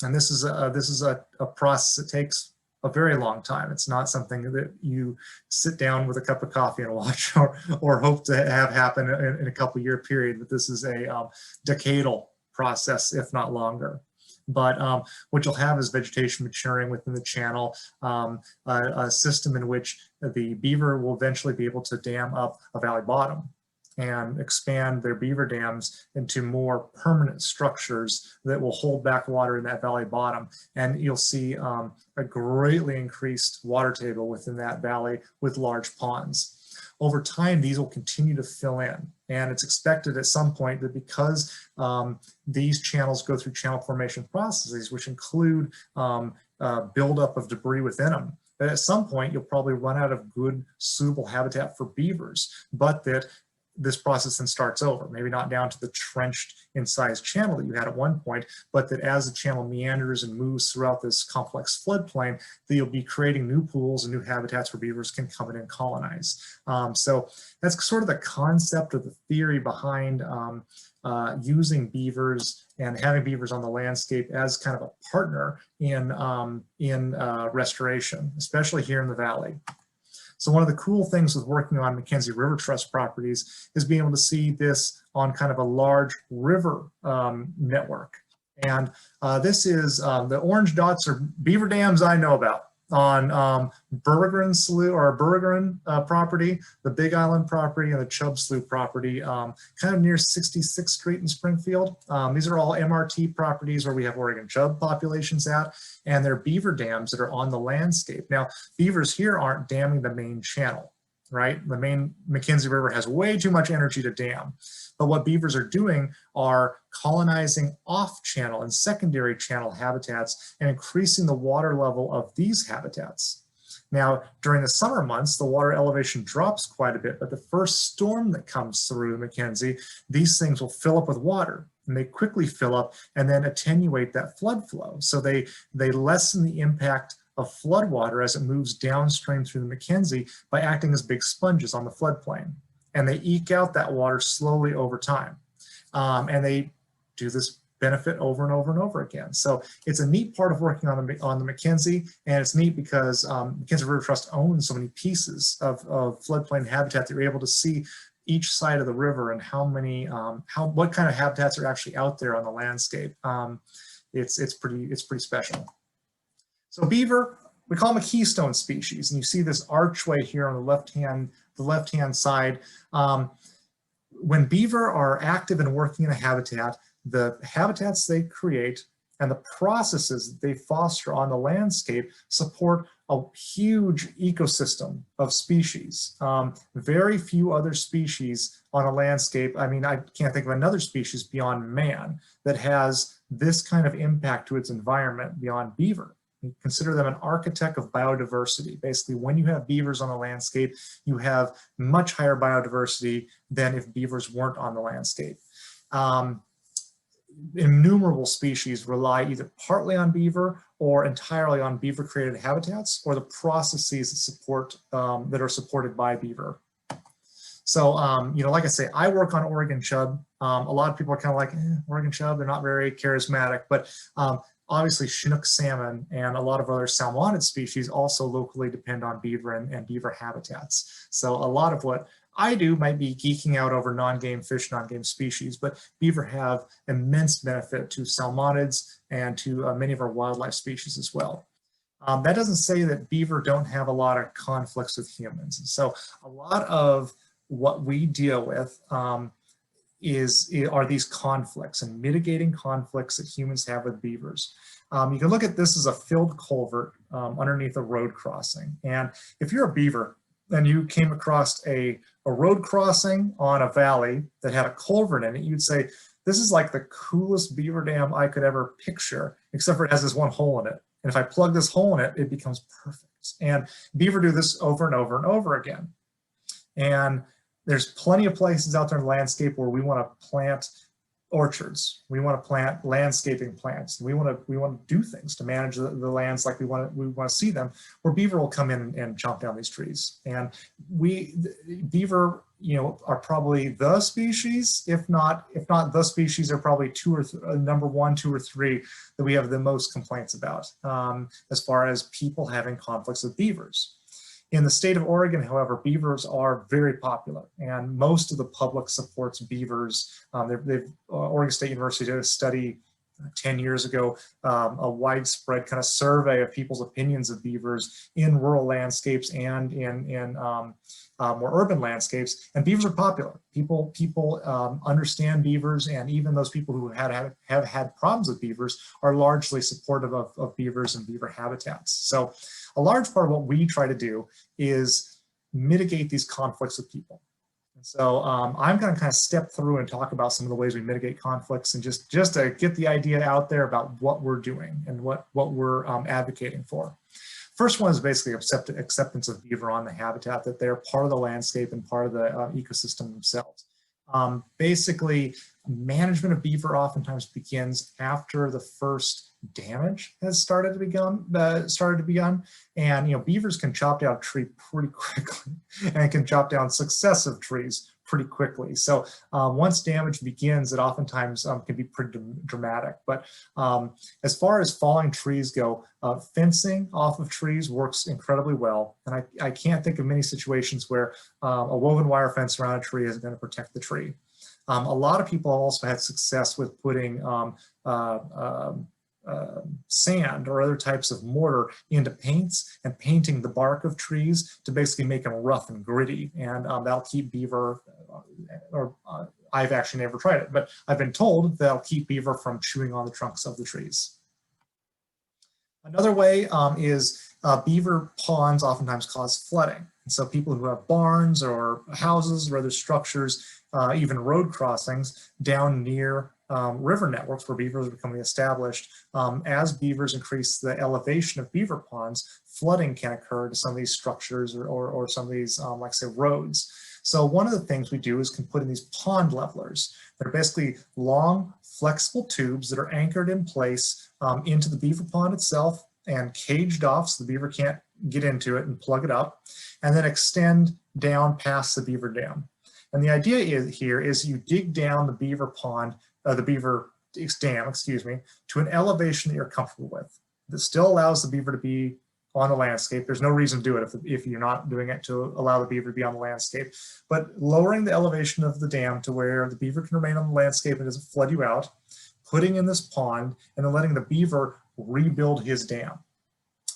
And this is a process that takes a very long time. It's not something that you sit down with a cup of coffee and watch or hope to have happen in a couple year period, but this is a decadal process, if not longer. But what you'll have is vegetation maturing within the channel, a system in which the beaver will eventually be able to dam up a valley bottom and expand their beaver dams into more permanent structures that will hold back water in that valley bottom. And you'll see a greatly increased water table within that valley with large ponds. Over time, these will continue to fill in. And it's expected at some point that because these channels go through channel formation processes, which include buildup of debris within them, that at some point you'll probably run out of good, suitable habitat for beavers, but that this process then starts over, maybe not down to the trenched incised channel that you had at one point, but that as the channel meanders and moves throughout this complex floodplain, that you'll be creating new pools and new habitats where beavers can come in and colonize. So that's sort of the concept of the theory behind using beavers and having beavers on the landscape as kind of a partner in restoration, especially here in the valley. So one of the cool things with working on McKenzie River Trust properties is being able to see this on kind of a large river network. And this is, the orange dots are beaver dams I know about on Berggren Slough or Berggren property, the Big Island property, and the Chubb Slough property, kind of near 66th Street in Springfield. These are all MRT properties where we have Oregon chub populations at, and they're beaver dams that are on the landscape. Now, beavers here aren't damming the main channel, right? The main McKenzie River has way too much energy to dam. But what beavers are doing are colonizing off-channel and secondary channel habitats and increasing the water level of these habitats. Now, during the summer months, the water elevation drops quite a bit, but the first storm that comes through McKenzie, these things will fill up with water, and they quickly fill up and then attenuate that flood flow. So they lessen the impact of floodwater as it moves downstream through the McKenzie by acting as big sponges on the floodplain. And they eke out that water slowly over time. And they do this benefit over and over and over again. So it's a neat part of working on the McKenzie, and it's neat because McKenzie River Trust owns so many pieces of floodplain habitat that you're able to see each side of the river and how many, what kind of habitats are actually out there on the landscape. It's pretty special. So beaver, we call them a keystone species, and you see this archway here on the left-hand side. When beaver are active and working in a habitat, the habitats they create and the processes that they foster on the landscape support a huge ecosystem of species. Very few other species on a landscape, I mean, I can't think of another species beyond man that has this kind of impact to its environment beyond beaver. You consider them an architect of biodiversity. Basically, when you have beavers on the landscape, you have much higher biodiversity than if beavers weren't on the landscape. Innumerable species rely either partly on beaver or entirely on beaver-created habitats or the processes that support that are supported by beaver. So, you know, like I say, I work on Oregon chub. A lot of people are kind of like, Oregon chub, they're not very charismatic, but obviously Chinook salmon and a lot of other salmonid species also locally depend on beaver and beaver habitats. So a lot of what I do might be geeking out over non-game fish, non-game species, but beaver have immense benefit to salmonids and to many of our wildlife species as well. That doesn't say that beaver don't have a lot of conflicts with humans. And so a lot of what we deal with are these conflicts and mitigating conflicts that humans have with beavers. You can look at this as a filled culvert underneath a road crossing. And if you're a beaver and you came across a road crossing on a valley that had a culvert in it, you'd say, this is like the coolest beaver dam I could ever picture, except for it has this one hole in it. And if I plug this hole in it, it becomes perfect. And beaver do this over and over and over again. And there's plenty of places out there in the landscape where we want to plant orchards. We want to plant landscaping plants. We want to do things to manage the lands like we want to see them, where beaver will come in and chomp down these trees. And beaver, are probably the species, if not the species, they're probably number 1, 2, or 3 that we have the most complaints about as far as people having conflicts with beavers. In the state of Oregon, however, beavers are very popular, and most of the public supports beavers. Oregon State University did a study 10 years ago, a widespread kind of survey of people's opinions of beavers in rural landscapes and in more urban landscapes, and beavers are popular. People understand beavers, and even those people who have had problems with beavers are largely supportive of beavers and beaver habitats. So a large part of what we try to do is mitigate these conflicts with people. And so I'm going to kind of step through and talk about some of the ways we mitigate conflicts, and just to get the idea out there about what we're doing and what we're advocating for. First one is basically acceptance of beaver on the habitat, that they're part of the landscape and part of the ecosystem themselves. Basically, management of beaver oftentimes begins after the first damage has started to begun, and beavers can chop down a tree pretty quickly and can chop down successive trees pretty quickly. So once damage begins, it oftentimes can be pretty dramatic. But as far as falling trees go, fencing off of trees works incredibly well. And I can't think of many situations where a woven wire fence around a tree isn't going to protect the tree. A lot of people also had success with putting sand or other types of mortar into paints and painting the bark of trees to basically make them rough and gritty, and that'll keep beaver, I've actually never tried it, but I've been told that'll keep beaver from chewing on the trunks of the trees. Another way is beaver ponds oftentimes cause flooding. And so people who have barns or houses or other structures, even road crossings down near river networks where beavers are becoming established, as beavers increase the elevation of beaver ponds, flooding can occur to some of these structures or some of these, like say, roads. So one of the things we do is can put in these pond levelers. They're basically long, flexible tubes that are anchored in place into the beaver pond itself and caged off so the beaver can't get into it and plug it up, and then extend down past the beaver dam. And the idea here is you dig down the beaver pond, the beaver dam, excuse me, to an elevation that you're comfortable with. That still allows the beaver to be on the landscape. There's no reason to do it if you're not doing it to allow the beaver to be on the landscape. But lowering the elevation of the dam to where the beaver can remain on the landscape and doesn't flood you out, putting in this pond, and then letting the beaver rebuild his dam.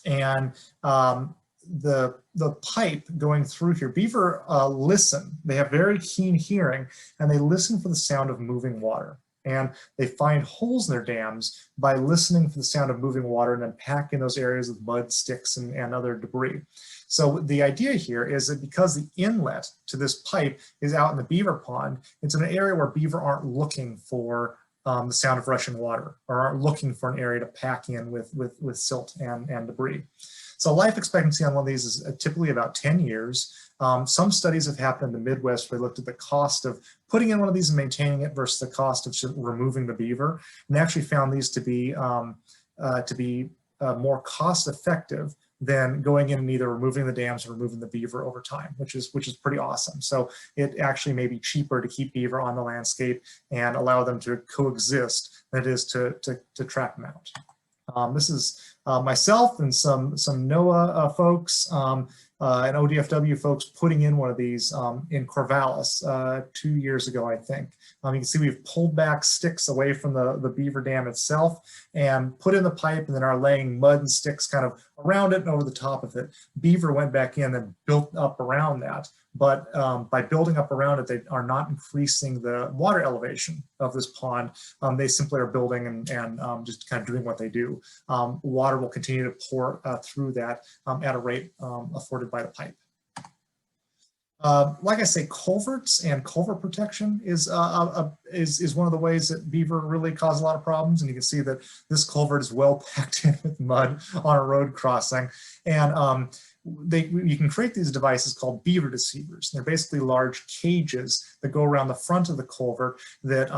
And the pipe going through here, beaver listen. They have very keen hearing, and they listen for the sound of moving water. And they find holes in their dams by listening for the sound of moving water and then pack in those areas with mud, sticks, and other debris. So the idea here is that because the inlet to this pipe is out in the beaver pond, it's in an area where beaver aren't looking for the sound of rushing water, or aren't looking for an area to pack in with silt and debris. So life expectancy on one of these is typically about 10 years. Some studies have happened in the Midwest where they looked at the cost of putting in one of these and maintaining it versus the cost of removing the beaver, and they actually found these to be more cost effective than going in and either removing the dams or removing the beaver over time, which is pretty awesome. So it actually may be cheaper to keep beaver on the landscape and allow them to coexist than it is to trap them out. This is myself and some NOAA folks and ODFW folks putting in one of these in Corvallis 2 years ago, I think. You can see we've pulled back sticks away from the beaver dam itself and put in the pipe, and then are laying mud and sticks kind of around it and over the top of it. Beaver went back in and built up around that. But by building up around it, they are not increasing the water elevation of this pond. They simply are building and just kind of doing what they do. Water will continue to pour through that at a rate afforded by the pipe. Like I say, culverts and culvert protection is one of the ways that beaver really cause a lot of problems. And you can see that this culvert is well packed in with mud on a road crossing. And you can create these devices called beaver deceivers. They're basically large cages that go around the front of the culvert that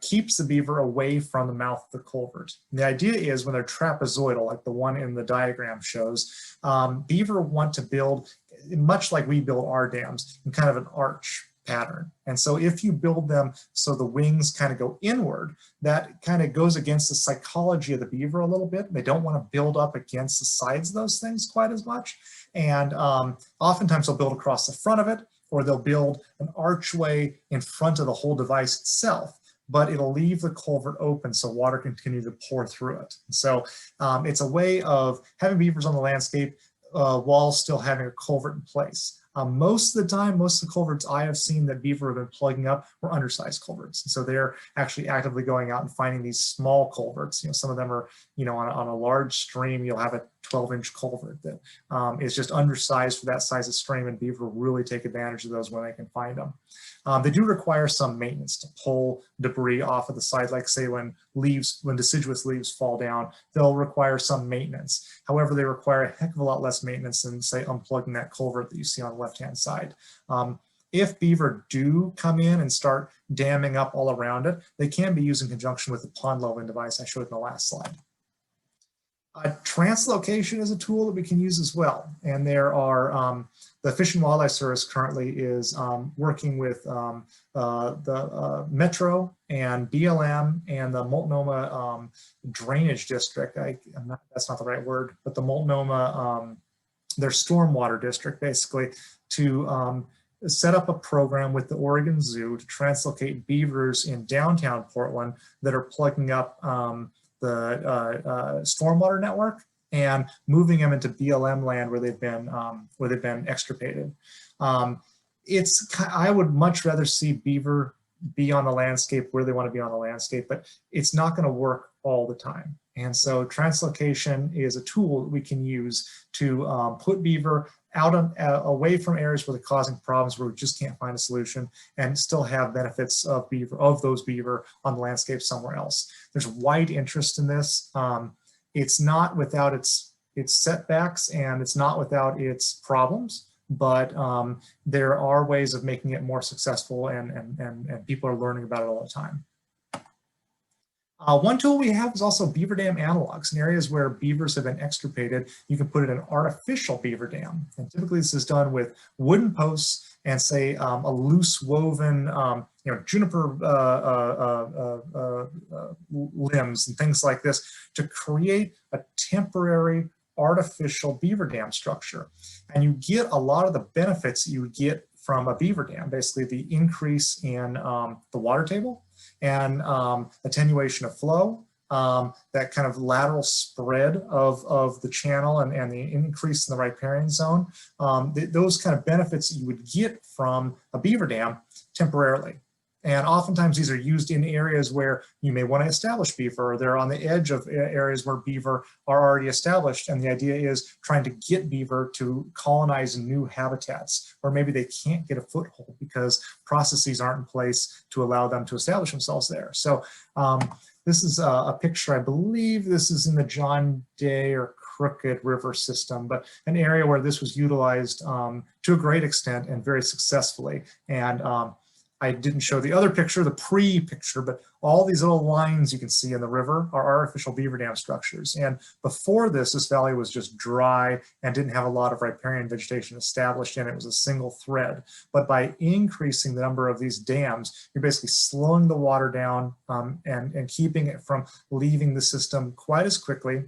keeps the beaver away from the mouth of the culvert. And the idea is when they're trapezoidal, like the one in the diagram shows, beaver want to build, much like we build our dams, in kind of an arch pattern. And so if you build them so the wings kind of go inward, that kind of goes against the psychology of the beaver a little bit. They don't want to build up against the sides of those things quite as much. And oftentimes they'll build across the front of it, or they'll build an archway in front of the whole device itself, but it'll leave the culvert open so water can continue to pour through it. And so it's a way of having beavers on the landscape while still having a culvert in place. Most of the time, most of the culverts I have seen that beaver have been plugging up were undersized culverts. And so they're actually actively going out and finding these small culverts. You know, some of them are, you know, on a large stream, you'll have a 12-inch culvert that is just undersized for that size of stream, and beaver really take advantage of those when they can find them. They do require some maintenance to pull debris off of the side, like say when deciduous leaves fall down, they'll require some maintenance. However, they require a heck of a lot less maintenance than say unplugging that culvert that you see on the left-hand side. If beaver do come in and start damming up all around it, they can be used in conjunction with the pond leveling device I showed in the last slide. Translocation is a tool that we can use as well. And there are, the Fish and Wildlife Service currently is working with the Metro and BLM and the Multnomah Drainage District. That's not the right word, but the Multnomah, their stormwater district basically, to set up a program with the Oregon Zoo to translocate beavers in downtown Portland that are plugging up the stormwater network and moving them into BLM land where they've been extirpated. I would much rather see beaver be on the landscape where they want to be on the landscape, but it's not going to work all the time. And so translocation is a tool that we can use to put beaver out away from areas where they're causing problems where we just can't find a solution, and still have benefits of those beaver on the landscape somewhere else. There's wide interest in this. It's not without its setbacks, and it's not without its problems, but there are ways of making it more successful, and people are learning about it all the time. One tool we have is also beaver dam analogs. In areas where beavers have been extirpated, you can put in an artificial beaver dam. And typically this is done with wooden posts and say a loose woven, juniper limbs and things like this to create a temporary artificial beaver dam structure. And you get a lot of the benefits you would get from a beaver dam, basically the increase in the water table and attenuation of flow, that kind of lateral spread of the channel and the increase in the riparian zone, those kind of benefits that you would get from a beaver dam temporarily. And oftentimes these are used in areas where you may want to establish beaver, or they're on the edge of areas where beaver are already established. And the idea is trying to get beaver to colonize new habitats, or maybe they can't get a foothold because processes aren't in place to allow them to establish themselves there. So this is a picture, I believe this is in the John Day or Crooked River system, but an area where this was utilized to a great extent and very successfully. And I didn't show the other picture, the pre-picture, but all these little lines you can see in the river are artificial beaver dam structures. And before this valley was just dry and didn't have a lot of riparian vegetation established in it. It was a single thread. But by increasing the number of these dams, you're basically slowing the water down and keeping it from leaving the system quite as quickly,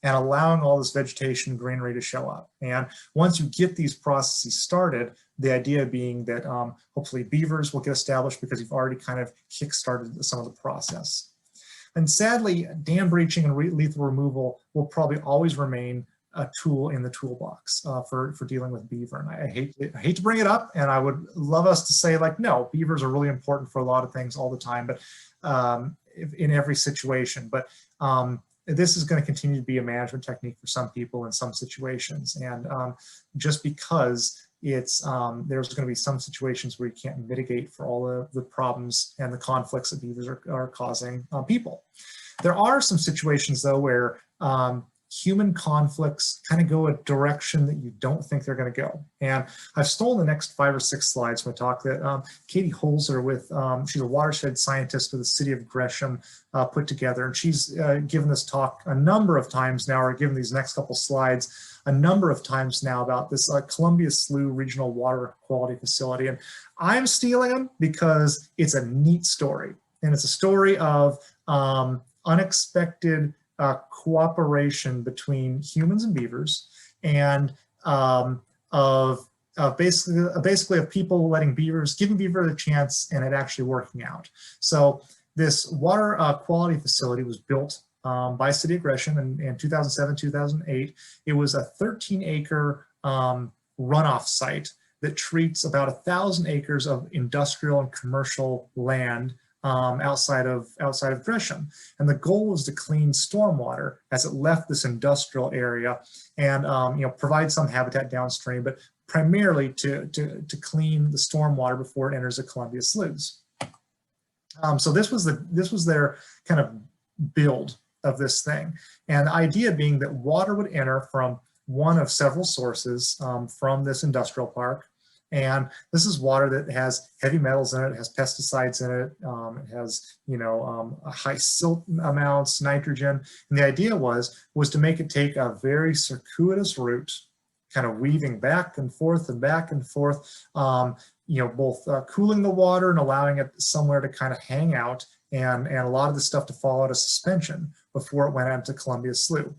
and allowing all this vegetation and greenery to show up. And once you get these processes started, the idea being that hopefully beavers will get established because you've already kind of kick-started some of the process. And sadly, dam breaching and lethal removal will probably always remain a tool in the toolbox for dealing with beaver. And I hate to bring it up, and I would love us to say like, no, beavers are really important for a lot of things all the time, but in every situation. But this is going to continue to be a management technique for some people in some situations. And just because there's going to be some situations where you can't mitigate for all of the problems and the conflicts that beavers are causing people. There are some situations though where human conflicts kind of go a direction that you don't think they're going to go. And I've stolen the next 5 or 6 slides from a talk that Katie Holzer she's a watershed scientist for the city of Gresham put together. And she's given this talk a number of times now, or given these next couple slides a number of times now about this Columbia Slough Regional Water Quality Facility. And I'm stealing them because it's a neat story. And it's a story of unexpected cooperation between humans and beavers, and of basically of people giving beaver a chance and it actually working out. So this water quality facility was built by City of Gresham in 2007, 2008. It was a 13-acre runoff site that treats about 1,000 acres of industrial and commercial land outside of Gresham. And the goal was to clean stormwater as it left this industrial area and provide some habitat downstream, but primarily to clean the stormwater before it enters the Columbia sloughs. So this was their kind of build of this thing. And the idea being that water would enter from one of several sources from this industrial park. And this is water that has heavy metals in it, it has pesticides in it, it has, high silt amounts, nitrogen. And the idea was to make it take a very circuitous route, kind of weaving back and forth, both cooling the water and allowing it somewhere to kind of hang out, and a lot of the stuff to fall out of suspension before it went out to Columbia Slough.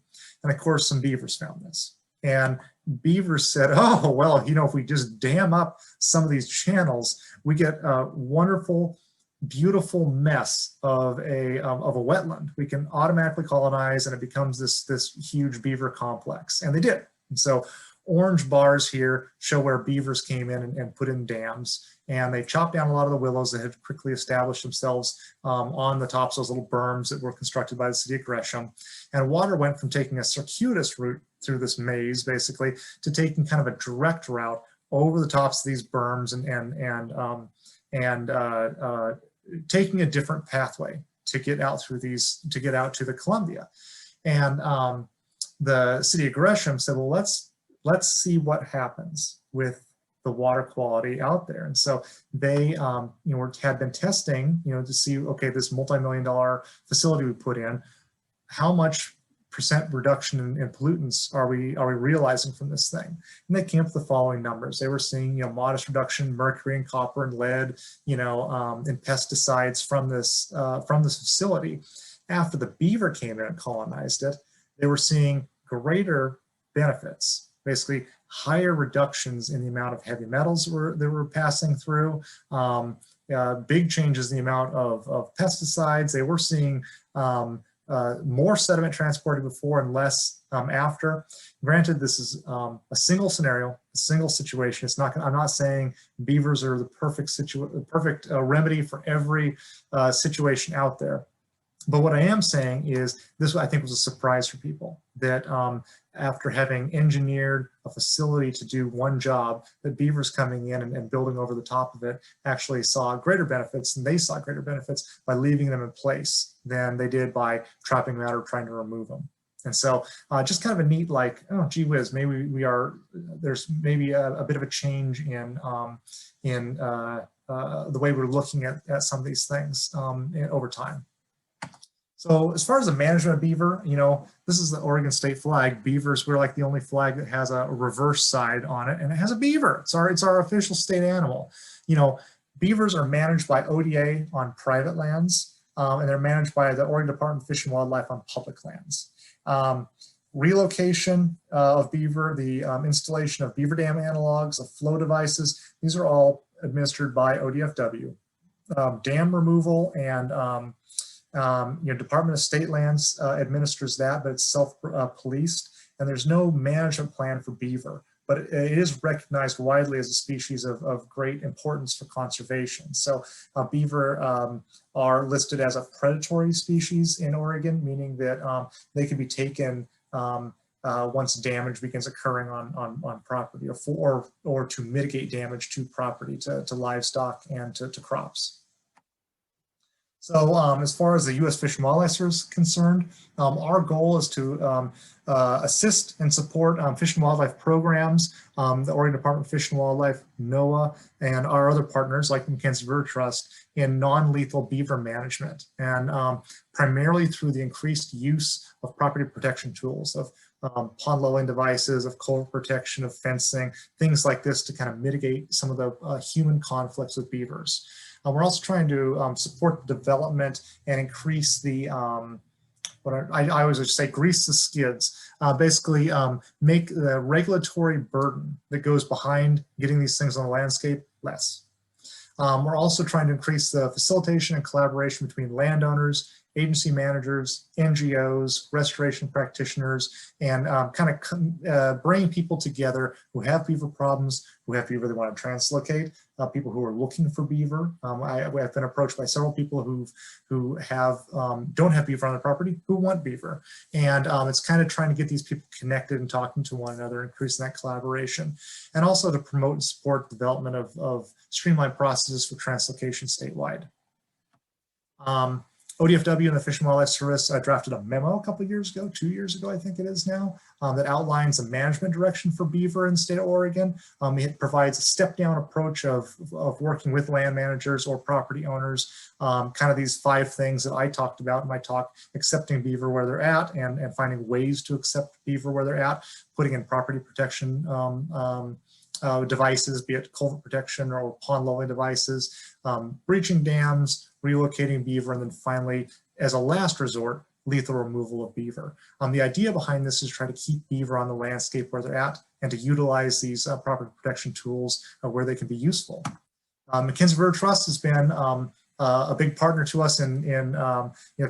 And of course, some beavers found this. And beavers said, oh, well, if we just dam up some of these channels, we get a wonderful, beautiful mess of a wetland. We can automatically colonize and it becomes this huge beaver complex. And they did. And so orange bars here show where beavers came in and put in dams. And they chopped down a lot of the willows that had quickly established themselves on the tops of those little berms that were constructed by the city of Gresham. And water went from taking a circuitous route through this maze, basically, to taking kind of a direct route over the tops of these berms and taking a different pathway to get out through these, to get out to the Columbia. And the city of Gresham said, well, let's see what happens with the water quality out there. And so they had been testing, to see, okay, this multi-million-dollar facility we put in, how much % reduction in pollutants are we realizing from this thing? And they came up with the following numbers. They were seeing, modest reduction in mercury and copper and lead, in pesticides from this facility. After the beaver came in and colonized it, they were seeing greater benefits, basically higher reductions in the amount of heavy metals that were passing through, big changes in the amount of pesticides. They were seeing more sediment transported before and less after. Granted, this is a single scenario, a single situation. It's not. I'm not saying beavers are the perfect remedy for every situation out there. But what I am saying is this, I think, was a surprise for people, that after having engineered a facility to do one job, that beavers coming in and building over the top of it actually saw greater benefits, and they saw greater benefits by leaving them in place than they did by trapping them out or trying to remove them. And so just kind of a neat, like, oh, gee whiz, maybe there's maybe a bit of a change in the way we're looking at some of these things over time. So as far as the management of beaver, this is the Oregon state flag. Beavers, we're like the only flag that has a reverse side on it, and it has a beaver. It's our official state animal. Beavers are managed by ODA on private lands, and they're managed by the Oregon Department of Fish and Wildlife on public lands. Relocation of beaver, the installation of beaver dam analogs, of flow devices, these are all administered by ODFW. Dam removal and Department of State Lands administers that, but it's self-policed, and there's no management plan for beaver, but it is recognized widely as a species of great importance for conservation. So beaver are listed as a predatory species in Oregon, meaning that they can be taken once damage begins occurring on property, or to mitigate damage to property, to livestock and to crops. So as far as the U.S. Fish and Wildlife Service is concerned, our goal is to assist and support fish and wildlife programs, the Oregon Department of Fish and Wildlife, NOAA, and our other partners like McKenzie River Trust in non-lethal beaver management, and primarily through the increased use of property protection tools, of pond lulling devices, of culvert protection, of fencing, things like this to kind of mitigate some of the human conflicts with beavers. We're also trying to support the development and increase the, what I always just say, grease the skids, basically make the regulatory burden that goes behind getting these things on the landscape less. We're also trying to increase the facilitation and collaboration between landowners, agency managers, NGOs, restoration practitioners, and kind of bringing people together who have beaver problems, who have beaver they want to translocate, people who are looking for beaver. I've been approached by several people who have don't have beaver on their property who want beaver, and it's kind of trying to get these people connected and talking to one another, increasing that collaboration, and also to promote and support development of streamlined processes for translocation statewide. ODFW and the Fish and Wildlife Service drafted a memo a couple of years ago, 2 years ago, I think it is now, that outlines a management direction for beaver in the state of Oregon. It provides a step-down approach of working with land managers or property owners, kind of these 5 things that I talked about in my talk: accepting beaver where they're at, and finding ways to accept beaver where they're at, putting in property protection devices, be it culvert protection or pond lulling devices, breaching dams, relocating beaver, and then finally, as a last resort, lethal removal of beaver. The idea behind this is to try to keep beaver on the landscape where they're at and to utilize these property protection tools where they can be useful. McKenzie River Trust has been a big partner to us in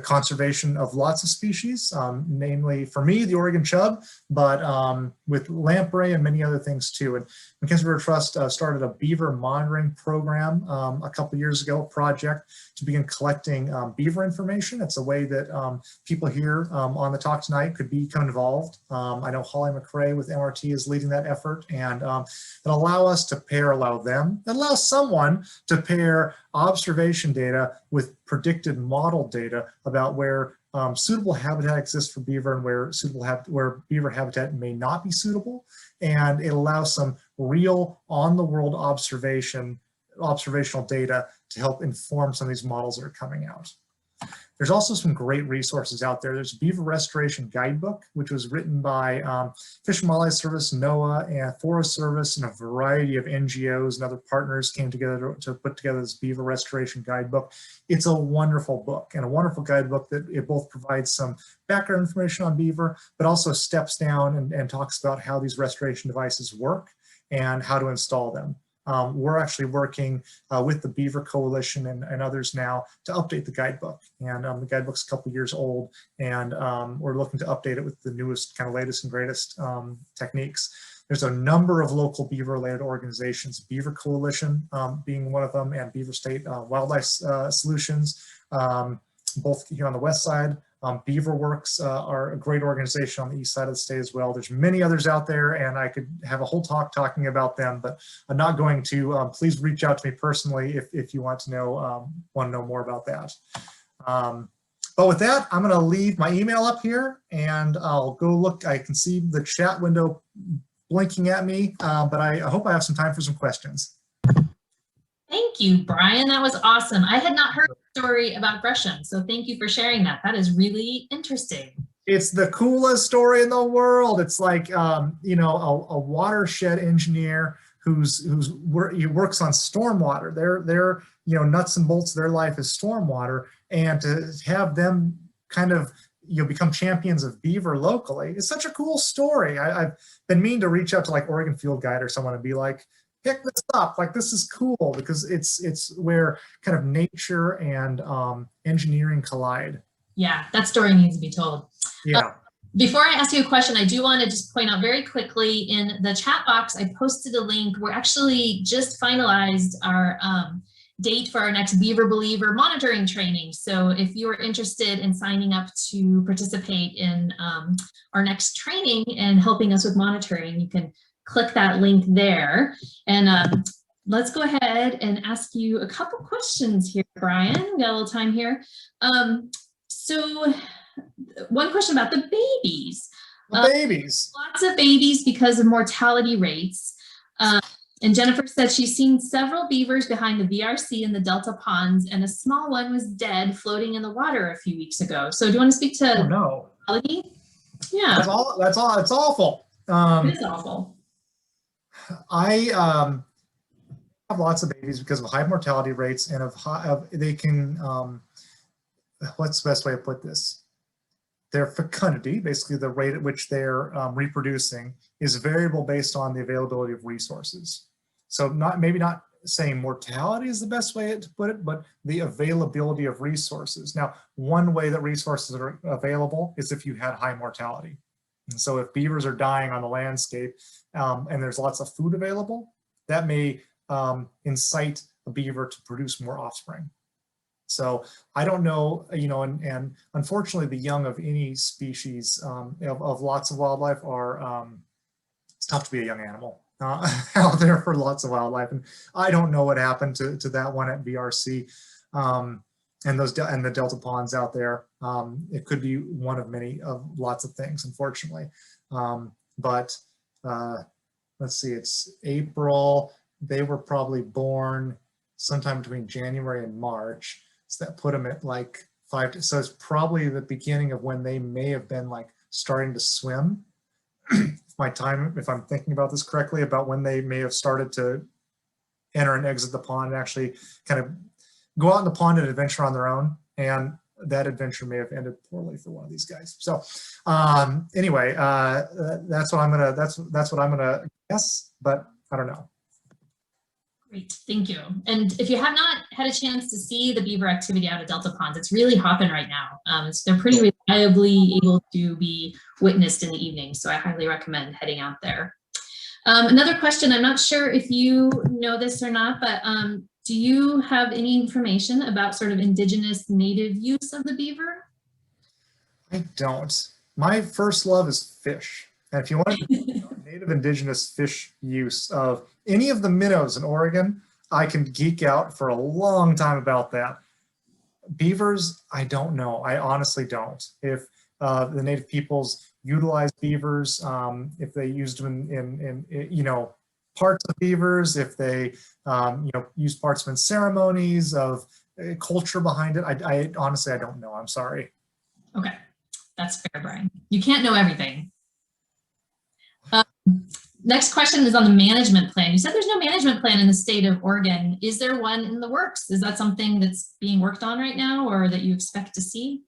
conservation of lots of species, namely for me, the Oregon chub, but with lamprey and many other things too. And McKenzie River Trust started a beaver monitoring program a couple years ago, a project to begin collecting beaver information. It's a way that people here on the talk tonight could become involved. I know Holly McRae with MRT is leading that effort, and it'll allow us to allow someone to pair observation data with predicted model data about where suitable habitat exists for beaver and where beaver habitat may not be suitable, and it allows some real on-the-world observational data to help inform some of these models that are coming out. There's also some great resources out there. There's a Beaver Restoration Guidebook, which was written by Fish and Wildlife Service, NOAA, and Forest Service, and a variety of NGOs and other partners came together to put together this Beaver Restoration Guidebook. It's a wonderful book and a wonderful guidebook that it both provides some background information on beaver, but also steps down and talks about how these restoration devices work and how to install them. We're actually working with the Beaver Coalition and others now to update the guidebook. And the guidebook's a couple years old, and we're looking to update it with the newest, kind of latest and greatest techniques. There's a number of local beaver-related organizations, Beaver Coalition being one of them, and Beaver State Wildlife Solutions, both here on the west side. Beaver Works are a great organization on the east side of the state as well. There's many others out there, and I could have a whole talk talking about them, but I'm not going to. Please reach out to me personally if you want to know more about that. But with that, I'm going to leave my email up here, and I'll go look. I can see the chat window blinking at me, but I hope I have some time for some questions. Thank you, Brian. That was awesome. I had not heard the story about Gresham, so thank you for sharing that. That is really interesting. It's the coolest story in the world. It's like, you know, a watershed engineer he works on stormwater. Their nuts and bolts of their life is stormwater, and to have them kind of become champions of beaver locally is such a cool story. I've been meaning to reach out to like Oregon Field Guide or someone and be like, pick this up, like this is cool, because it's where kind of nature and engineering collide. Yeah, that story needs to be told. Yeah. Before I ask you a question, I do want to just point out very quickly in the chat box, I posted a link. We're actually just finalized our date for our next Beaver Believer monitoring training. So if you're interested in signing up to participate in our next training and helping us with monitoring, you can click that link there. And let's go ahead and ask you a couple questions here, Brian. We got a little time here. So one question about the babies. Babies. Lots of babies because of mortality rates. And Jennifer said she's seen several beavers behind the VRC in the Delta ponds, and a small one was dead floating in the water a few weeks ago. So do you want to speak to mortality? Yeah. That's awful. It is awful. I have lots of babies because of high mortality rates and they can, what's the best way to put this? Their fecundity, basically the rate at which they're reproducing, is variable based on the availability of resources. So maybe not saying mortality is the best way to put it, but the availability of resources. Now, one way that resources are available is if you had high mortality. And so if beavers are dying on the landscape and there's lots of food available, that may incite a beaver to produce more offspring. So I don't know, and unfortunately the young of any species of lots of wildlife are, it's tough to be a young animal out there for lots of wildlife. And I don't know what happened to that one at BRC and the Delta ponds out there. It could be one of lots of things, unfortunately. But let's see, it's April. They were probably born sometime between January and March. So that put them at like 5 so it's probably the beginning of when they may have been like starting to swim. If I'm thinking about this correctly, about when they may have started to enter and exit the pond and actually kind of go out in the pond and adventure on their own. And that adventure may have ended poorly for one of these guys. So anyway, that's what I'm gonna guess, but I don't know. Great, thank you. And if you have not had a chance to see the beaver activity out at Delta ponds, it's really hopping right now. They're pretty reliably able to be witnessed in the evening, so I highly recommend heading out there. Another question, I'm not sure if you know this or not, but do you have any information about sort of indigenous native use of the beaver? I don't. My first love is fish. And if you want native indigenous fish use of any of the minnows in Oregon, I can geek out for a long time about that. Beavers, I don't know. I honestly don't. If the native peoples utilize beavers, if they used them in parts of beavers, if they use parts of in ceremonies of culture behind it, I honestly, I don't know. I'm sorry. Okay, that's fair, Brian. You can't know everything. Next question is on the management plan. You said there's no management plan in the state of Oregon. Is there one in the works? Is that something that's being worked on right now, or that you expect to see?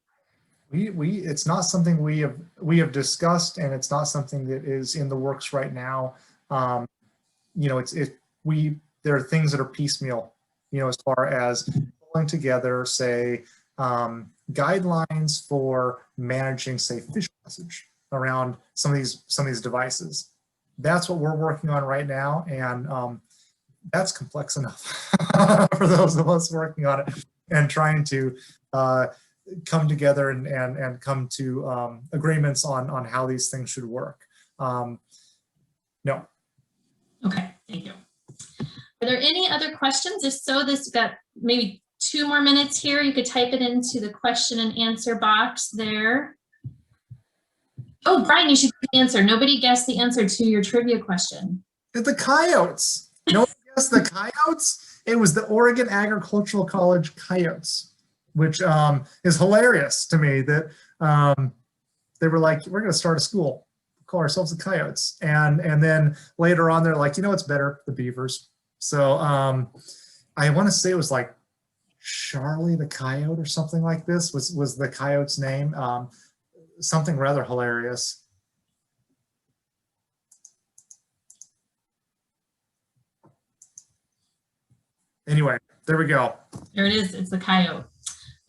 It's not something we have discussed, and it's not something that is in the works right now. There are things that are piecemeal, as far as pulling together, say, guidelines for managing, say, fish passage around some of these devices. That's what we're working on right now, and that's complex enough for those of us working on it and trying to come together and come to agreements on how these things should work. No. Okay, thank you. Are there any other questions? If so, this got maybe 2 more minutes here. You could type it into the question and answer box there. Oh, Brian, you should answer. Nobody guessed the answer to your trivia question. The coyotes. Nobody guessed the coyotes? It was the Oregon Agricultural College coyotes, which is hilarious to me that they were like, we're going to start a school, call ourselves the coyotes. And then later on, they're like, it's better, the beavers. So I want to say it was like Charlie the Coyote or something like this was the coyote's name. Something rather hilarious. Anyway, there we go. There it is. It's the coyote.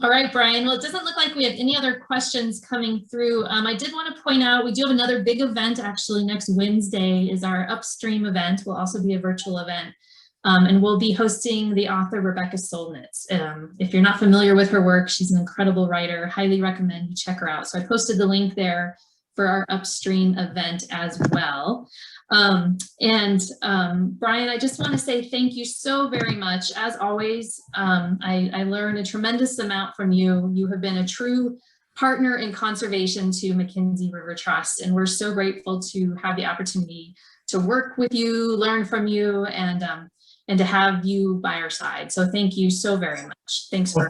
All right, Brian. Well, it doesn't look like we have any other questions coming through. I did want to point out, we do have another big event actually next Wednesday is our upstream event. Will also be a virtual event. And we'll be hosting the author Rebecca Solnitz. If you're not familiar with her work, she's an incredible writer. Highly recommend you check her out. So I posted the link there for our upstream event as well. Brian, I just want to say thank you so very much. As always, I learned a tremendous amount from you. You have been a true partner in conservation to McKenzie River Trust, and we're so grateful to have the opportunity to work with you, learn from you, and to have you by our side. So thank you so very much. Thanks. Well,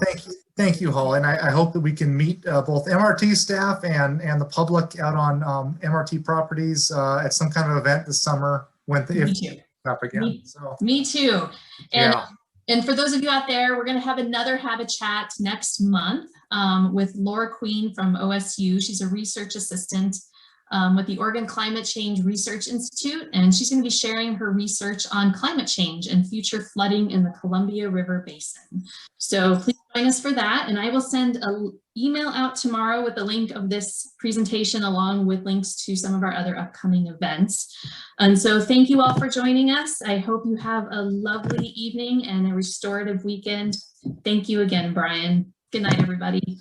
thank you, Holly, and I hope that we can meet both MRT staff and the public out on MRT properties at some kind of event this summer when up again. Me too. And for those of you out there, we're going to have another HabiChat next month with Laura Queen from OSU. She's a research assistant with the Oregon Climate Change Research Institute, and she's going to be sharing her research on climate change and future flooding in the Columbia River Basin. So please join us for that, and I will send an email out tomorrow with the link of this presentation along with links to some of our other upcoming events. And so thank you all for joining us. I hope you have a lovely evening and a restorative weekend. Thank you again, Brian. Good night, everybody.